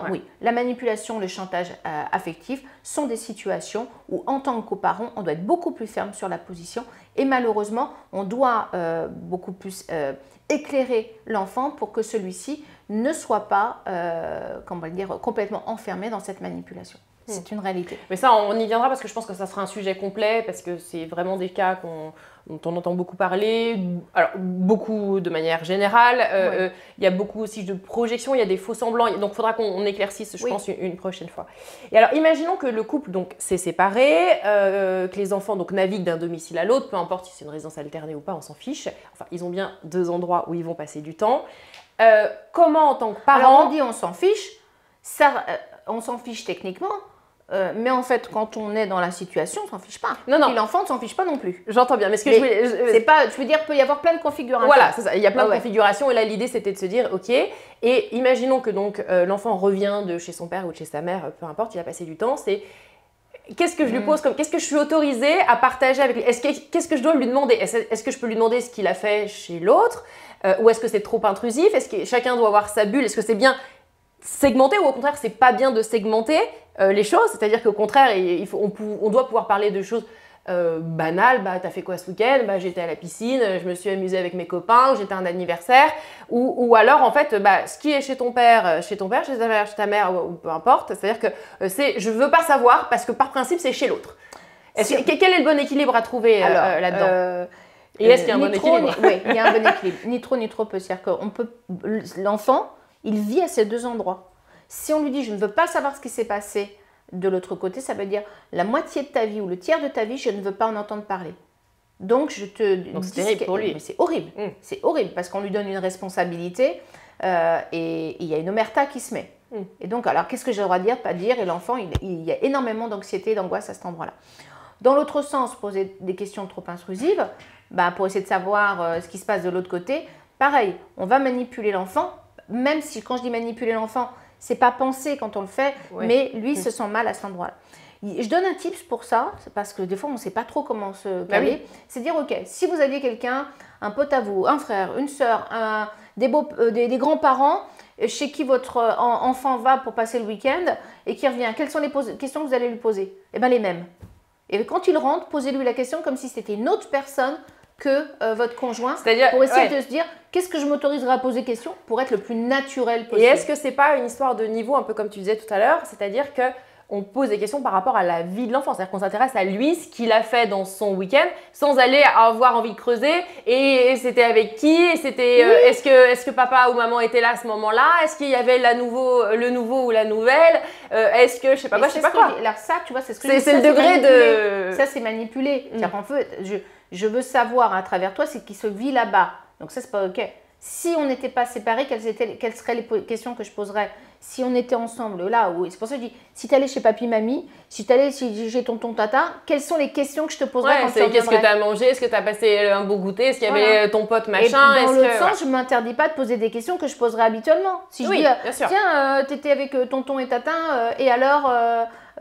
oui, la manipulation, le chantage affectif sont des situations où en tant que coparent, on doit être beaucoup plus ferme sur la position et malheureusement, on doit beaucoup plus éclairer l'enfant pour que celui-ci ne soit pas complètement enfermé dans cette manipulation. C'est une réalité. Mais ça, on y viendra parce que je pense que ça sera un sujet complet parce que c'est vraiment des cas dont on entend beaucoup parler, alors beaucoup de manière générale. Il y a beaucoup aussi de projections, il y a des faux semblants, donc il faudra qu'on éclaircisse, je pense, une prochaine fois. Et alors, imaginons que le couple s'est séparé, que les enfants naviguent d'un domicile à l'autre, peu importe si c'est une résidence alternée ou pas, on s'en fiche. Enfin, ils ont bien 2 endroits où ils vont passer du temps. Comment, en tant que parent… Alors, on dit on s'en fiche, ça, on s'en fiche techniquement. mais en fait, quand on est dans la situation, on s'en fiche pas. Non, non. Et l'enfant ne s'en fiche pas non plus. J'entends bien, mais ce que c'est pas, je veux dire, il peut y avoir plein de configurations. Voilà, c'est ça. Il y a plein de configurations et là l'idée c'était de se dire ok, et imaginons que donc l'enfant revient de chez son père ou de chez sa mère, peu importe, il a passé du temps, c'est qu'est-ce que je lui pose comme, qu'est-ce que je suis autorisée à partager avec lui, qu'est-ce que je dois lui demander, est-ce que je peux lui demander ce qu'il a fait chez l'autre, ou est-ce que c'est trop intrusif, est-ce que chacun doit avoir sa bulle, est-ce que c'est bien segmenter ou au contraire c'est pas bien de segmenter les choses, c'est-à-dire qu'au contraire on doit pouvoir parler de choses banales, bah t'as fait quoi ce week-end, bah j'étais à la piscine, je me suis amusée avec mes copains, j'étais à un anniversaire, ou alors en fait bah ce qui est chez ton père, chez ta mère, chez ta mère, ou peu importe, c'est-à-dire que je veux pas savoir parce que par principe c'est chez l'autre. Quel est le bon équilibre à trouver là-dedans et est-ce qu'il y a un bon équilibre? Oui, il y a un bon équilibre, ni trop ni trop peu, c'est-à-dire qu'on peut, l'enfant il vit à ces deux endroits. Si on lui dit je ne veux pas savoir ce qui s'est passé de l'autre côté, ça veut dire la moitié de ta vie ou le tiers de ta vie, je ne veux pas en entendre parler. Donc je te dis c'est terrible pour lui. Mais c'est horrible. C'est horrible parce qu'on lui donne une responsabilité et il y a une omerta qui se met. Et donc alors qu'est-ce que j'ai le droit de dire, pas dire, et l'enfant il y a énormément d'anxiété et d'angoisse à cet endroit-là. Dans l'autre sens, poser des questions trop intrusives, bah, pour essayer de savoir ce qui se passe de l'autre côté, pareil, on va manipuler l'enfant. Même si quand je dis manipuler l'enfant, c'est pas penser quand on le fait, mais lui se sent mal à cet endroit-là. Je donne un tips pour ça, parce que des fois on ne sait pas trop comment se caler. C'est dire ok, si vous aviez quelqu'un, un pote à vous, un frère, une sœur, des grands-parents chez qui votre enfant va pour passer le week-end et qui revient, quelles sont les questions que vous allez lui poser? Eh bien les mêmes. Et quand il rentre, posez-lui la question comme si c'était une autre personne que votre conjoint, pour essayer de se dire qu'est-ce que je m'autoriserai à poser question pour être le plus naturel possible. Et est-ce que c'est pas une histoire de niveau, un peu comme tu disais tout à l'heure, c'est-à-dire qu'on pose des questions par rapport à la vie de l'enfant, c'est-à-dire qu'on s'intéresse à lui, ce qu'il a fait dans son week-end, sans aller avoir envie de creuser, et c'était avec qui, et c'était est-ce que papa ou maman était là à ce moment-là, est-ce qu'il y avait le nouveau ou la nouvelle, est-ce que je sais pas quoi, je sais pas quoi. Alors ça, tu vois, c'est ce que c'est le degré de... Ça, c'est manipulé. C'est-à-dire qu'en fait, je veux savoir à travers toi ce qui se vit là-bas. Donc ça, c'est pas ok. Si on n'était pas séparés, quelles seraient les questions que je poserais? Si on était ensemble, là, où c'est pour ça que je dis, si tu allais chez papy, mamie, si tu allais chez tonton, tata, quelles sont les questions que je te poserais quand tu reviendrais? Qu'est-ce que tu as mangé? Est-ce que tu as passé un beau goûter? Est-ce qu'il y avait ton pote machin? Et dans l'autre sens, je ne m'interdis pas de poser des questions que je poserais habituellement. Si je dis, tiens, tu étais avec tonton et tata, et alors,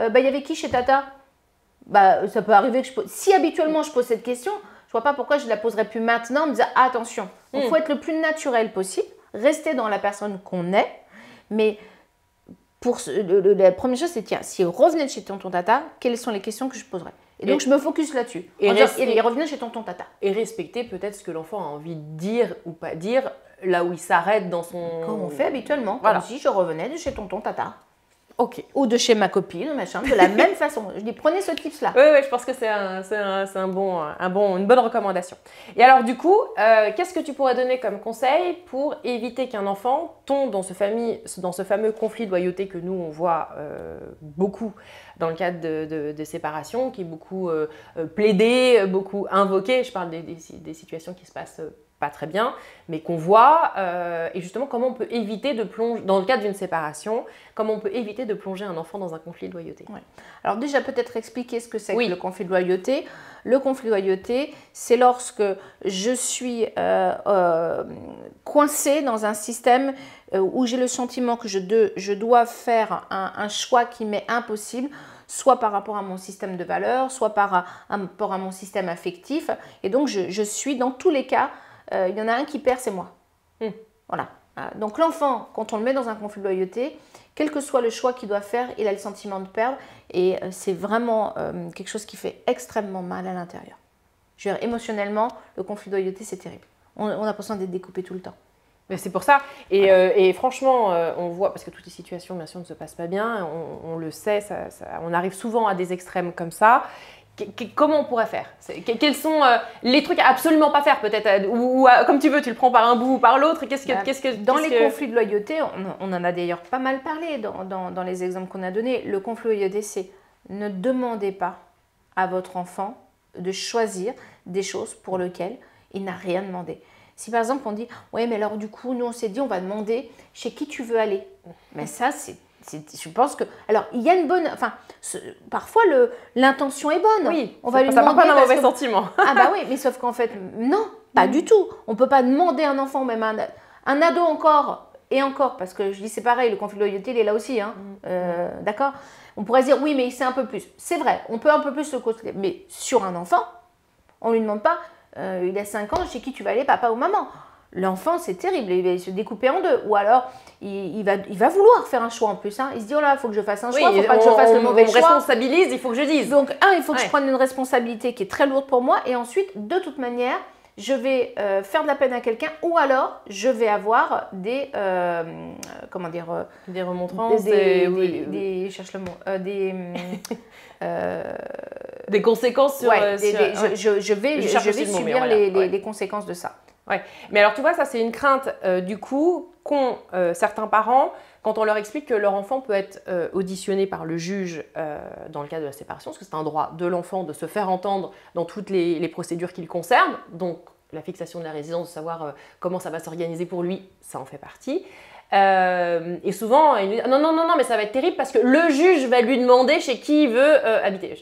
il y avait qui chez tata? Bah, ça peut arriver que si habituellement je pose cette question, je vois pas pourquoi je ne la poserais plus maintenant en me disant attention, il faut être le plus naturel possible, rester dans la personne qu'on est, mais pour la première chose c'est tiens, si revenait de chez tonton tata, quelles sont les questions que je poserais? Et donc je me focus là-dessus. Et revenait chez tonton tata. Et respecter peut-être ce que l'enfant a envie de dire ou pas dire, là où il s'arrête dans son... Comme on fait habituellement, comme si je revenais de chez tonton tata. Ok. Ou de chez ma copine, machin, de la même façon. Je dis, prenez ce tips-là. Oui, je pense que c'est une bonne recommandation. Et alors, du coup, qu'est-ce que tu pourrais donner comme conseil pour éviter qu'un enfant tombe dans ce fameux conflit de loyauté que nous, on voit beaucoup dans le cadre de séparation, qui est beaucoup plaidé, beaucoup invoqué. Je parle des situations qui se passent pas très bien, mais qu'on voit, et justement comment on peut éviter de plonger, dans le cadre d'une séparation, comment on peut éviter de plonger un enfant dans un conflit de loyauté. Alors déjà peut-être expliquer ce que c'est que le conflit de loyauté. Le conflit de loyauté, c'est lorsque je suis coincée dans un système où j'ai le sentiment que je dois faire un choix qui m'est impossible, soit par rapport à mon système de valeurs, soit par rapport à mon système affectif, et donc je suis dans tous les cas, il y en a un qui perd, c'est moi. Voilà. Donc l'enfant, quand on le met dans un conflit de loyauté, quel que soit le choix qu'il doit faire, il a le sentiment de perdre et c'est vraiment quelque chose qui fait extrêmement mal à l'intérieur. Je veux dire, émotionnellement, le conflit de loyauté, c'est terrible. On a l'impression d'être découpé tout le temps. Mais c'est pour ça. Et franchement, on voit, parce que toutes les situations, bien sûr, ne se passent pas bien, on le sait, on arrive souvent à des extrêmes comme ça. Comment on pourrait faire? Quels sont les trucs à absolument pas faire peut-être? Ou comme tu veux, tu le prends par un bout ou par l'autre. Dans les conflits de loyauté, on en a d'ailleurs pas mal parlé dans les exemples qu'on a donnés. Le conflit de loyauté, c'est ne demandez pas à votre enfant de choisir des choses pour lesquelles il n'a rien demandé. Si par exemple on dit « Ouais, mais alors du coup, nous on s'est dit on va demander chez qui tu veux aller. » Mais ça, je pense que... Alors, il y a une bonne... Enfin, parfois, l'intention est bonne. Oui, on va lui ça demander... part pas d'un mauvais sentiment. Ah bah oui, mais sauf qu'en fait, non, pas du tout. On ne peut pas demander à un enfant, même un ado encore, et encore, parce que je dis c'est pareil, le conflit de loyauté, il est là aussi. Hein. D'accord. On pourrait se dire, oui, mais c'est un peu plus. C'est vrai, on peut un peu plus le côté. Mais sur un enfant, on ne lui demande pas, il a 5 ans, chez qui tu vas aller, papa ou maman? L'enfant, c'est terrible, il va se découper en deux. Ou alors, il va vouloir faire un choix en plus. Hein. Il se dit, oh là, il faut que je fasse un choix, il ne faut pas que je fasse le mauvais choix. On me responsabilise, il faut que je dise. Donc, il faut que je prenne une responsabilité qui est très lourde pour moi. Et ensuite, de toute manière, je vais faire de la peine à quelqu'un. Ou alors, je vais avoir des... comment dire des remontrances, cherche le mot. Des conséquences sur... je vais subir les conséquences de ça. Ouais. Mais alors, tu vois, ça, c'est une crainte, du coup, qu'ont certains parents quand on leur explique que leur enfant peut être auditionné par le juge dans le cas de la séparation, parce que c'est un droit de l'enfant de se faire entendre dans toutes les procédures qui le concernent. Donc, la fixation de la résidence, de savoir comment ça va s'organiser pour lui, ça en fait partie. Et souvent, il nous dit non, mais ça va être terrible parce que le juge va lui demander chez qui il veut habiter.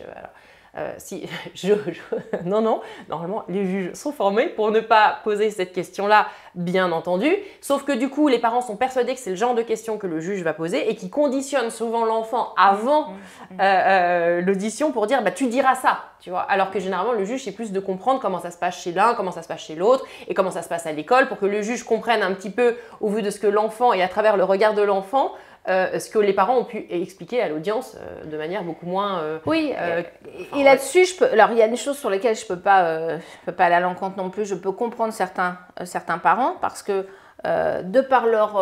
Non, normalement, les juges sont formés pour ne pas poser cette question-là, bien entendu. Sauf que du coup, les parents sont persuadés que c'est le genre de question que le juge va poser et qui conditionne souvent l'enfant avant l'audition pour dire tu diras ça, tu vois. Alors que généralement, le juge, c'est plus de comprendre comment ça se passe chez l'un, comment ça se passe chez l'autre et comment ça se passe à l'école pour que le juge comprenne un petit peu au vu de ce que l'enfant et à travers le regard de l'enfant, ce que les parents ont pu expliquer à l'audience de manière beaucoup moins... et là-dessus, alors il y a des choses sur lesquelles je peux pas aller à l'encontre non plus. Je peux comprendre certains parents parce que de par leur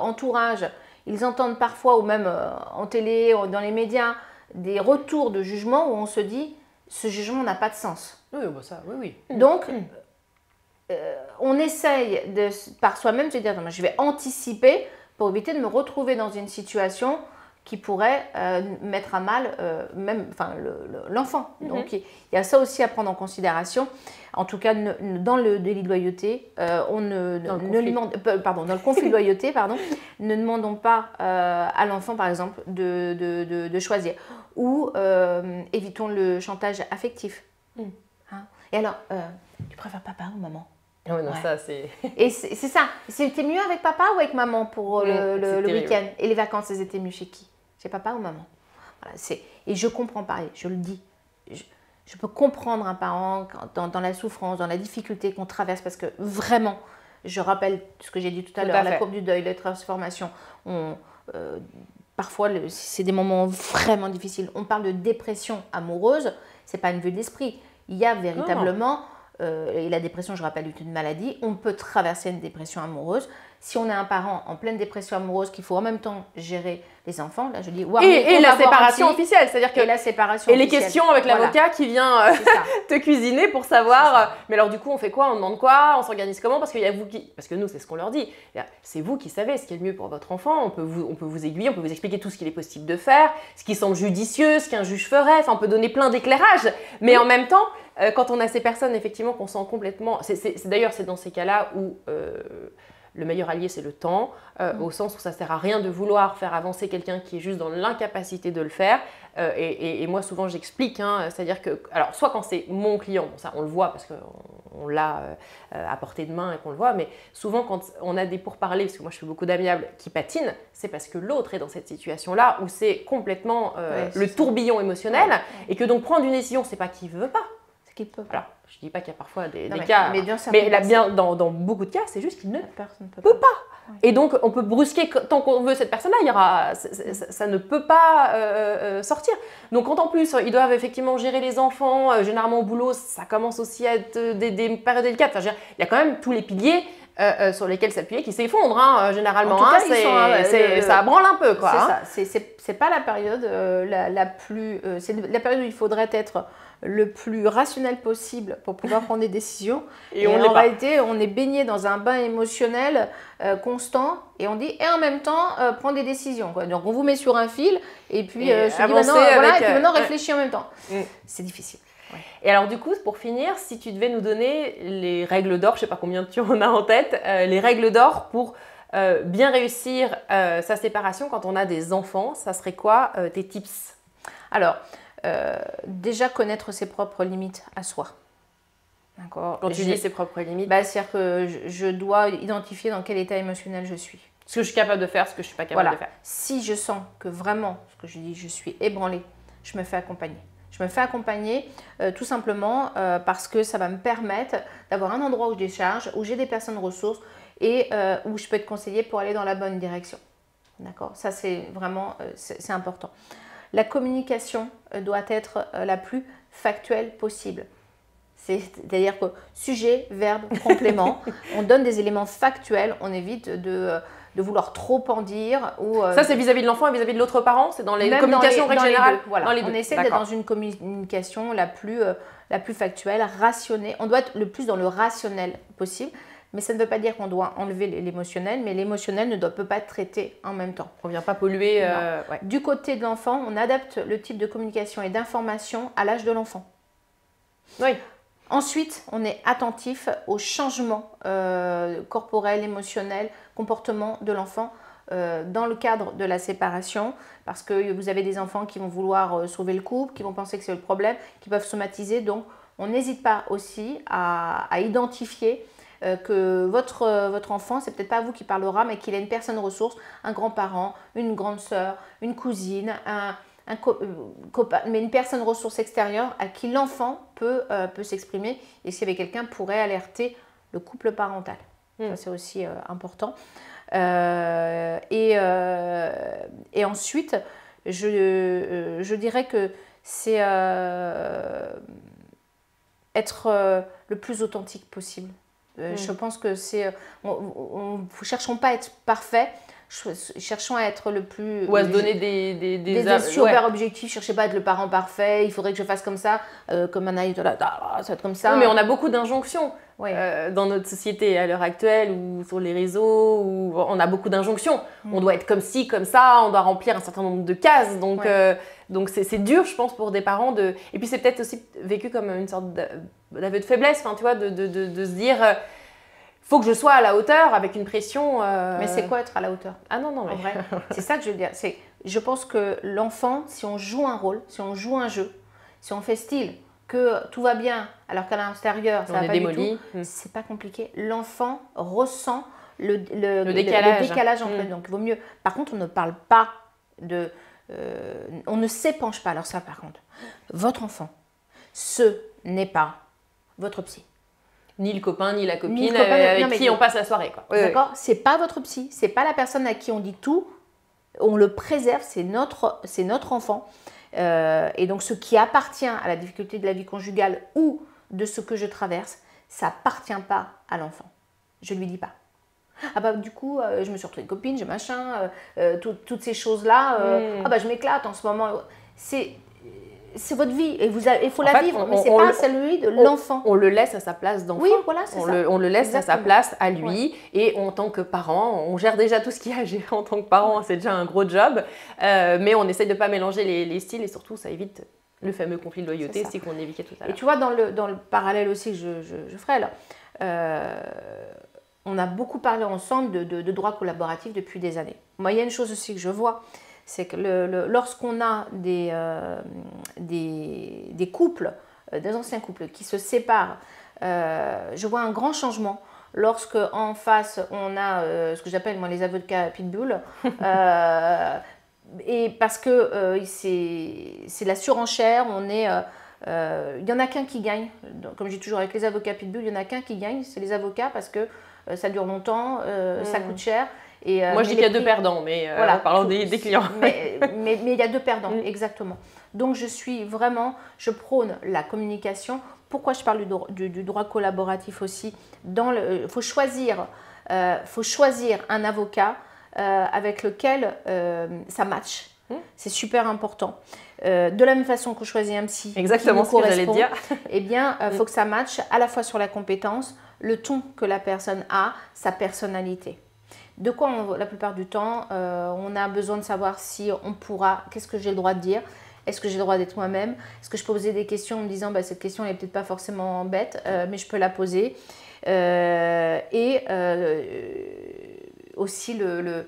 entourage, ils entendent parfois, ou même en télé, ou dans les médias, des retours de jugement où on se dit « ce jugement n'a pas de sens ». Oui, bah ça, oui. Donc, on essaye par soi-même de se dire « je vais anticiper » pour éviter de me retrouver dans une situation qui pourrait mettre à mal l'enfant. Donc, il y a ça aussi à prendre en considération. En tout cas, dans le délit de loyauté, dans le conflit de loyauté, ne demandons pas à l'enfant, par exemple, de choisir. Ou évitons le chantage affectif. Hein? Et alors, tu préfères papa ou maman? Oui, non, ça, c'est... Et c'est ça. C'était mieux avec papa ou avec maman pour le week-end? Et les vacances, elles étaient mieux chez qui? Chez papa ou maman? Voilà, et je comprends pareil, je le dis. Je peux comprendre un parent dans la souffrance, dans la difficulté qu'on traverse, parce que vraiment, je rappelle ce que j'ai dit tout à l'heure, la courbe du deuil, la transformation. Parfois, c'est des moments vraiment difficiles. On parle de dépression amoureuse, ce n'est pas une vue d'esprit. Il y a véritablement... et la dépression, je rappelle, est une maladie. On peut traverser une dépression amoureuse. Si on est un parent en pleine dépression amoureuse, qu'il faut en même temps gérer les enfants, là je dis... Et la séparation officielle, c'est-à-dire que... Et la séparation officielle. Les questions avec l'avocat qui vient te cuisiner pour savoir... mais alors du coup, on fait quoi? On demande quoi? On s'organise comment? Parce qu'il y a vous qui... Parce que nous, c'est ce qu'on leur dit. C'est vous qui savez ce qui est le mieux pour votre enfant. On peut vous aiguiller, on peut vous expliquer tout ce qu'il est possible de faire, ce qui semble judicieux, ce qu'un juge ferait. Enfin, on peut donner plein d'éclairages. Mais en même temps, quand on a ces personnes, effectivement, qu'on sent complètement... D'ailleurs, c'est dans ces cas-là où... le meilleur allié, c'est le temps, au sens où ça ne sert à rien de vouloir faire avancer quelqu'un qui est juste dans l'incapacité de le faire. Et moi, souvent, j'explique, c'est-à-dire que, alors, soit quand c'est mon client, bon, ça on le voit parce qu'on l'a à portée de main et qu'on le voit, mais souvent quand on a des pourparlers, parce que moi je fais beaucoup d'amiables qui patinent, c'est parce que l'autre est dans cette situation-là où c'est complètement le tourbillon émotionnel et que donc prendre une décision, c'est pas qu'il veut pas. Peut. Alors, je ne dis pas qu'il y a parfois des cas, mais dans beaucoup de cas, c'est juste qu'il ne peut pas. Oui. Et donc, on peut brusquer tant qu'on veut cette personne-là, ça ne peut pas sortir. Donc, quand en plus, ils doivent effectivement gérer les enfants, généralement au boulot, ça commence aussi à être des périodes délicates. Enfin, il y a quand même tous les piliers sur lesquels s'appuyer qui s'effondrent, généralement. Ça branle un peu, quoi. C'est ça. C'est pas la période la plus... c'est la période où il faudrait être le plus rationnel possible pour pouvoir prendre des décisions. Et en réalité, on est baigné dans un bain émotionnel constant et on dit, et en même temps, prendre des décisions, quoi. Donc, on vous met sur un fil et puis se dit, maintenant, réfléchis en même temps. C'est difficile. Ouais. Et alors du coup, pour finir, si tu devais nous donner les règles d'or, je ne sais pas combien tu en as en tête, les règles d'or pour bien réussir sa séparation quand on a des enfants, ça serait quoi tes tips? Alors, déjà connaître ses propres limites à soi. Quand tu dis ses propres limites, c'est-à-dire que je dois identifier dans quel état émotionnel je suis. Ce que je suis capable de faire, ce que je ne suis pas capable de faire. Si je sens que vraiment, ce que je dis, je suis ébranlée, je me fais accompagner. Je me fais accompagner tout simplement parce que ça va me permettre d'avoir un endroit où je décharge, où j'ai des personnes ressources et où je peux être conseillée pour aller dans la bonne direction. D'accord? Ça, c'est vraiment c'est important. La communication doit être la plus factuelle possible. C'est-à-dire que sujet, verbe, complément, on donne des éléments factuels, on évite de vouloir trop en dire. Ça, c'est vis-à-vis de l'enfant et vis-à-vis de l'autre parent? C'est dans les communications en règle générale? Voilà. On essaie d'être dans une communication la plus factuelle, rationnée. On doit être le plus dans le rationnel possible, mais ça ne veut pas dire qu'on doit enlever l'émotionnel, mais l'émotionnel ne peut pas être traité en même temps. On ne vient pas polluer. Ouais. Du côté de l'enfant, on adapte le type de communication et d'information à l'âge de l'enfant. Oui. Ensuite, on est attentif aux changements corporels, émotionnels, comportements de l'enfant dans le cadre de la séparation, parce que vous avez des enfants qui vont vouloir sauver le couple, qui vont penser que c'est le problème, qui peuvent somatiser. Donc, on n'hésite pas aussi à identifier que votre enfant, c'est peut-être pas vous qui parlera, mais qu'il a une personne ressource, un grand-parent, une grande sœur, une cousine, copain, mais une personne ressource extérieure à qui l'enfant peut s'exprimer, et s'il y avait quelqu'un pourrait alerter le couple parental. Ça, c'est aussi important. Et ensuite, je dirais que c'est être le plus authentique possible. Je pense que c'est... cherchons pas à être parfait, cherchons à être le plus... Ou à se donner des super objectifs. Cherchez pas à être le parent parfait, il faudrait que je fasse comme ça, comme un aïe, ça va être comme ça. Oui, mais on a beaucoup d'injonctions dans notre société à l'heure actuelle, ou sur les réseaux, où on a beaucoup d'injonctions. On doit être comme ci, comme ça, on doit remplir un certain nombre de cases. Donc c'est dur, je pense, pour des parents de... Et puis c'est peut-être aussi vécu comme une sorte d'aveu de faiblesse, tu vois, de se dire... faut que je sois à la hauteur avec une pression. Mais c'est quoi être à la hauteur? Ah non, mais... En vrai, c'est ça que je veux dire. Je pense que l'enfant, si on joue un rôle, si on joue un jeu, si on fait style que tout va bien alors qu'à l'intérieur ça va pas du tout, c'est pas compliqué. L'enfant ressent le décalage entre eux. Donc il vaut mieux. Par contre, on ne parle pas de... on ne s'épanche pas. Alors ça, par contre, votre enfant, ce n'est pas votre psy. Ni le copain, ni la copine avec qui on passe la soirée. D'accord ? C'est pas votre psy, c'est pas la personne à qui on dit tout. On le préserve, c'est notre enfant. Et donc ce qui appartient à la difficulté de la vie conjugale ou de ce que je traverse, ça appartient pas à l'enfant. Je lui dis pas. Ah bah du coup, je me suis retrouvée copine, j'ai machin, toutes ces choses-là. Ah bah je m'éclate en ce moment. C'est votre vie et il faut la vivre, mais c'est pas celle de l'enfant. On le laisse à sa place d'enfant. Oui, voilà, c'est ça. On le laisse à sa place, à lui. Et en tant que parent, on gère déjà tout ce qu'il y a à gérer en tant que parent. C'est déjà un gros job. Mais on essaye de ne pas mélanger les styles et surtout, ça évite le fameux conflit de loyauté, c'est qu'on évitait tout à l'heure. Et tu vois, dans le parallèle aussi que je ferai là, on a beaucoup parlé ensemble de droit collaboratif depuis des années. Moi, il y a une chose aussi que je vois, c'est que lorsqu'on a des couples, des anciens couples qui se séparent, je vois un grand changement lorsque en face on a ce que j'appelle moi les avocats pitbull, et parce que c'est la surenchère, il y en a qu'un qui gagne. Comme je dis toujours avec les avocats pitbull, il y en a qu'un qui gagne, c'est les avocats parce que ça dure longtemps, ça coûte cher. Moi, je dis qu'il y a deux perdants, mais voilà, parlons des clients. Mais il y a deux perdants, exactement. Donc, je prône la communication. Pourquoi je parle du droit collaboratif aussi? Il faut choisir un avocat avec lequel ça match. C'est super important. De la même façon qu'on choisit un psy. Exactement ce que j'allais dire. Eh bien, il faut que ça matche à la fois sur la compétence, le ton que la personne a, sa personnalité. De quoi, la plupart du temps, on a besoin de savoir si on pourra, qu'est-ce que j'ai le droit de dire, est-ce que j'ai le droit d'être moi-même, est-ce que je peux poser des questions en me disant, cette question elle n'est peut-être pas forcément bête, mais je peux la poser. aussi le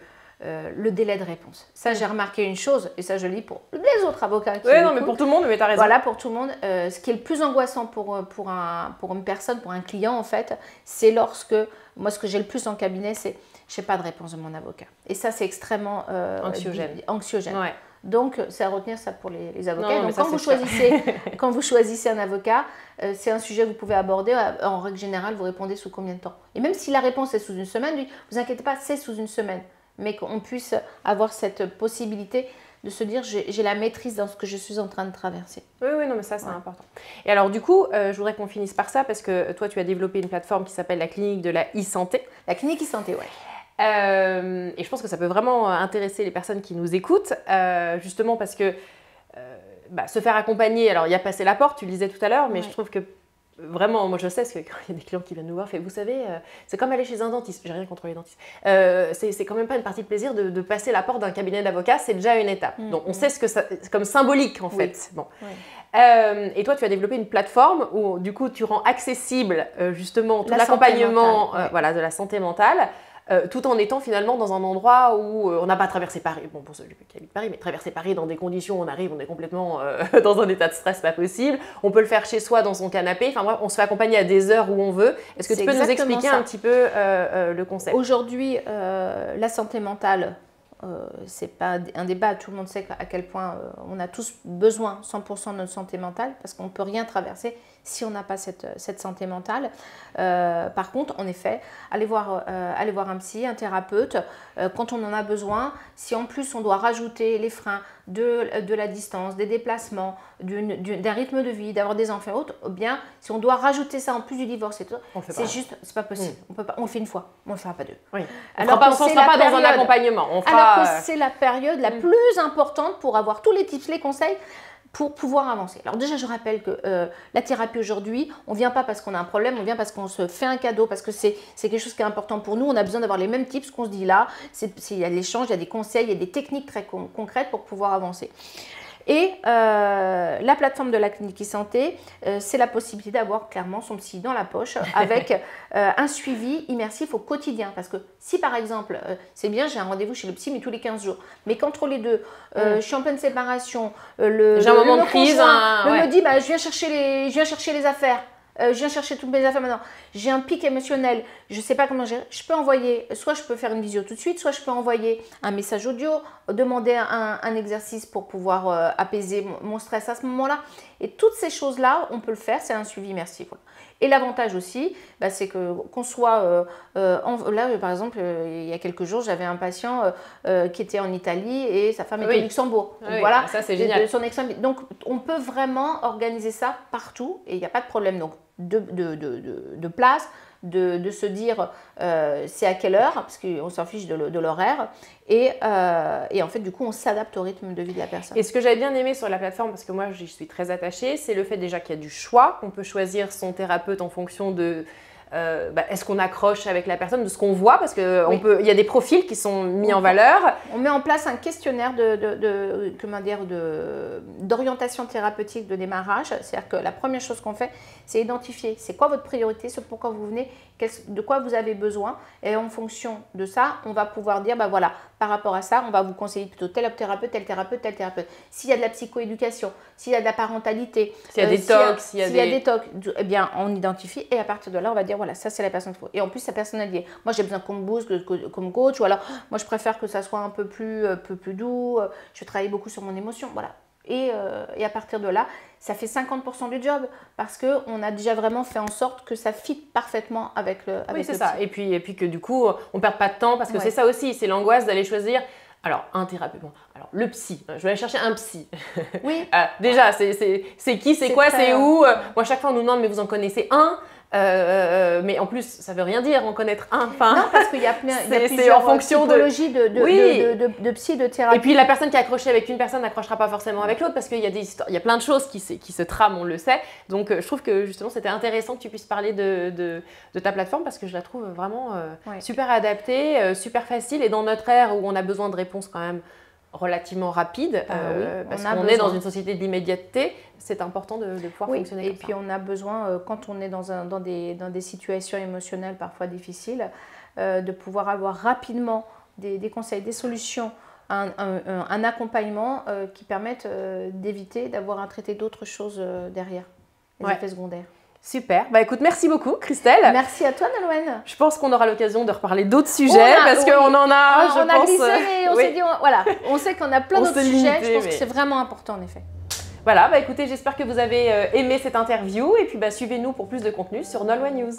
délai de réponse. Ça, j'ai remarqué une chose, et ça, je le dis pour les autres avocats qui Oui, non, mais pour tout le monde, mais tu as raison. Voilà, pour tout le monde. Ce qui est le plus angoissant pour une personne, pour un client, en fait, c'est lorsque, moi, ce que j'ai le plus en cabinet, c'est je n'ai pas de réponse de mon avocat. Et ça, c'est extrêmement anxiogène. Ouais. Donc, c'est à retenir ça pour les avocats. Non, donc, quand vous choisissez un avocat, c'est un sujet que vous pouvez aborder. En règle générale, vous répondez sous combien de temps? Et même si la réponse est sous une semaine, ne vous inquiétez pas, c'est sous une semaine. Mais qu'on puisse avoir cette possibilité de se dire j'ai la maîtrise dans ce que je suis en train de traverser. Oui, non, mais ça, c'est important. Et alors, du coup, je voudrais qu'on finisse par ça parce que toi, tu as développé une plateforme qui s'appelle la clinique de la e-santé. La clinique e-santé, oui. Et je pense que ça peut vraiment intéresser les personnes qui nous écoutent, justement parce que se faire accompagner, alors il y a passé la porte, tu le disais tout à l'heure, mais je trouve que vraiment, moi je sais, parce que quand il y a des clients qui viennent nous voir, vous savez, c'est comme aller chez un dentiste, j'ai rien contre les dentistes, c'est quand même pas une partie de plaisir de passer la porte d'un cabinet d'avocat, c'est déjà une étape. Donc on sait ce que c'est comme symbolique en fait. Bon. Et toi tu as développé une plateforme où du coup tu rends accessible justement tout l'accompagnement de la santé mentale, tout en étant finalement dans un endroit où on n'a pas traversé Paris, bon pour ceux qui habitent Paris, mais traverser Paris dans des conditions où on arrive, on est complètement dans un état de stress pas possible, on peut le faire chez soi dans son canapé, enfin bref, on se fait accompagner à des heures où on veut. Est-ce que tu peux nous expliquer un petit peu le concept? Aujourd'hui, la santé mentale, c'est pas un débat, tout le monde sait à quel point on a tous besoin 100% de notre santé mentale parce qu'on ne peut rien traverser si on n'a pas cette santé mentale. Par contre, en effet, aller voir un psy, un thérapeute, quand on en a besoin, si en plus on doit rajouter les freins de la distance, des déplacements, d'un rythme de vie, d'avoir des enfants et autres, bien, si on doit rajouter ça en plus du divorce et tout, c'est pas possible. On le fait une fois, on ne le fera pas deux. Oui. On ne sera pas dans un accompagnement. Alors que c'est la période la plus importante pour avoir tous les tips, les conseils, pour pouvoir avancer. Alors déjà, je rappelle que la thérapie aujourd'hui, on ne vient pas parce qu'on a un problème, on vient parce qu'on se fait un cadeau, parce que c'est quelque chose qui est important pour nous. On a besoin d'avoir les mêmes tips qu'on se dit là. Il y a de l'échange, il y a des conseils, il y a des techniques très concrètes pour pouvoir avancer. Et la plateforme de la clinique e-santé, c'est la possibilité d'avoir clairement son psy dans la poche avec un suivi immersif au quotidien. Parce que si par exemple, c'est bien, j'ai un rendez-vous chez le psy, mais tous les 15 jours. Mais qu'entre les deux, je suis en pleine séparation, j'ai un moment de crise, me dit, je viens chercher les affaires. Je viens chercher toutes mes affaires maintenant. J'ai un pic émotionnel, je ne sais pas comment gérer. Je peux envoyer, soit je peux faire une visio tout de suite, soit je peux envoyer un message audio, demander un exercice pour pouvoir apaiser mon stress à ce moment-là. Et toutes ces choses-là, on peut le faire, c'est un suivi immersif. Et l'avantage aussi, c'est qu'on soit… là, par exemple, il y a quelques jours, j'avais un patient qui était en Italie et sa femme était au Luxembourg. Donc, voilà, ça c'est génial. Donc, on peut vraiment organiser ça partout et il n'y a pas de problème donc, de place, de se dire c'est à quelle heure, parce qu'on s'en fiche de l'horaire. Et en fait, du coup, on s'adapte au rythme de vie de la personne. Et ce que j'avais bien aimé sur la plateforme, parce que moi, j'y suis très attachée, c'est le fait déjà qu'il y a du choix, qu'on peut choisir son thérapeute en fonction de… est-ce qu'on accroche avec la personne, de ce qu'on voit, parce qu'il y a des profils qui sont mis en valeur. On met en place un questionnaire d'orientation thérapeutique de démarrage. C'est-à-dire que la première chose qu'on fait, c'est identifier c'est quoi votre priorité, ce pourquoi vous venez, de quoi vous avez besoin. Et en fonction de ça, on va pouvoir dire, voilà, par rapport à ça, on va vous conseiller plutôt tel thérapeute, tel thérapeute, tel thérapeute. S'il y a de la psychoéducation, s'il y a de la parentalité, s'il y a des talks, s'il y a des talks, eh bien, on identifie et à partir de là, on va dire, voilà, ça c'est la personne qu'il faut. Et en plus, sa personnalité. Moi, j'ai besoin qu'on me booste comme coach, ou alors, moi, je préfère que ça soit un peu plus doux. Je travaille beaucoup sur mon émotion, voilà. Et à partir de là, ça fait 50% du job parce qu'on a déjà vraiment fait en sorte que ça fit parfaitement avec le Oui, c'est ça. Et puis que du coup, on ne perd pas de temps parce que c'est ça aussi, c'est l'angoisse d'aller choisir. Alors, un thérapeute. Bon, alors, le psy. Je vais aller chercher un psy. Oui. Déjà, c'est qui, c'est quoi, c'est où. Moi, chaque fois, on nous demande, mais vous en connaissez un? Mais en plus, ça veut rien dire en connaître un. Enfin, non, parce qu'il y a plusieurs en fonction typologies de psy, de thérapie. Et puis la personne qui a accroché avec une personne n'accrochera pas forcément avec l'autre parce qu'il y a des histoires, il y a plein de choses qui se trament, on le sait. Donc je trouve que justement c'était intéressant que tu puisses parler de ta plateforme parce que je la trouve vraiment super adaptée, super facile et dans notre ère où on a besoin de réponses quand même relativement rapide, parce qu'on est dans une société de l'immédiateté, c'est important de pouvoir fonctionner comme ça. Et puis on a besoin, quand on est dans des situations émotionnelles parfois difficiles, de pouvoir avoir rapidement des conseils, des solutions, un accompagnement qui permettent d'éviter d'avoir à traiter d'autres choses derrière, les effets secondaires. Super. Bah écoute, merci beaucoup Christelle. Merci à toi Nolwenn. Je pense qu'on aura l'occasion de reparler d'autres sujets parce qu'on en a, je pense... glissé, mais on s'est dit, voilà, on sait qu'on a plein d'autres sujets. Je pense que c'est vraiment important en effet. Voilà, bah écoutez, j'espère que vous avez aimé cette interview et puis bah, suivez-nous pour plus de contenu sur Nolwenn News.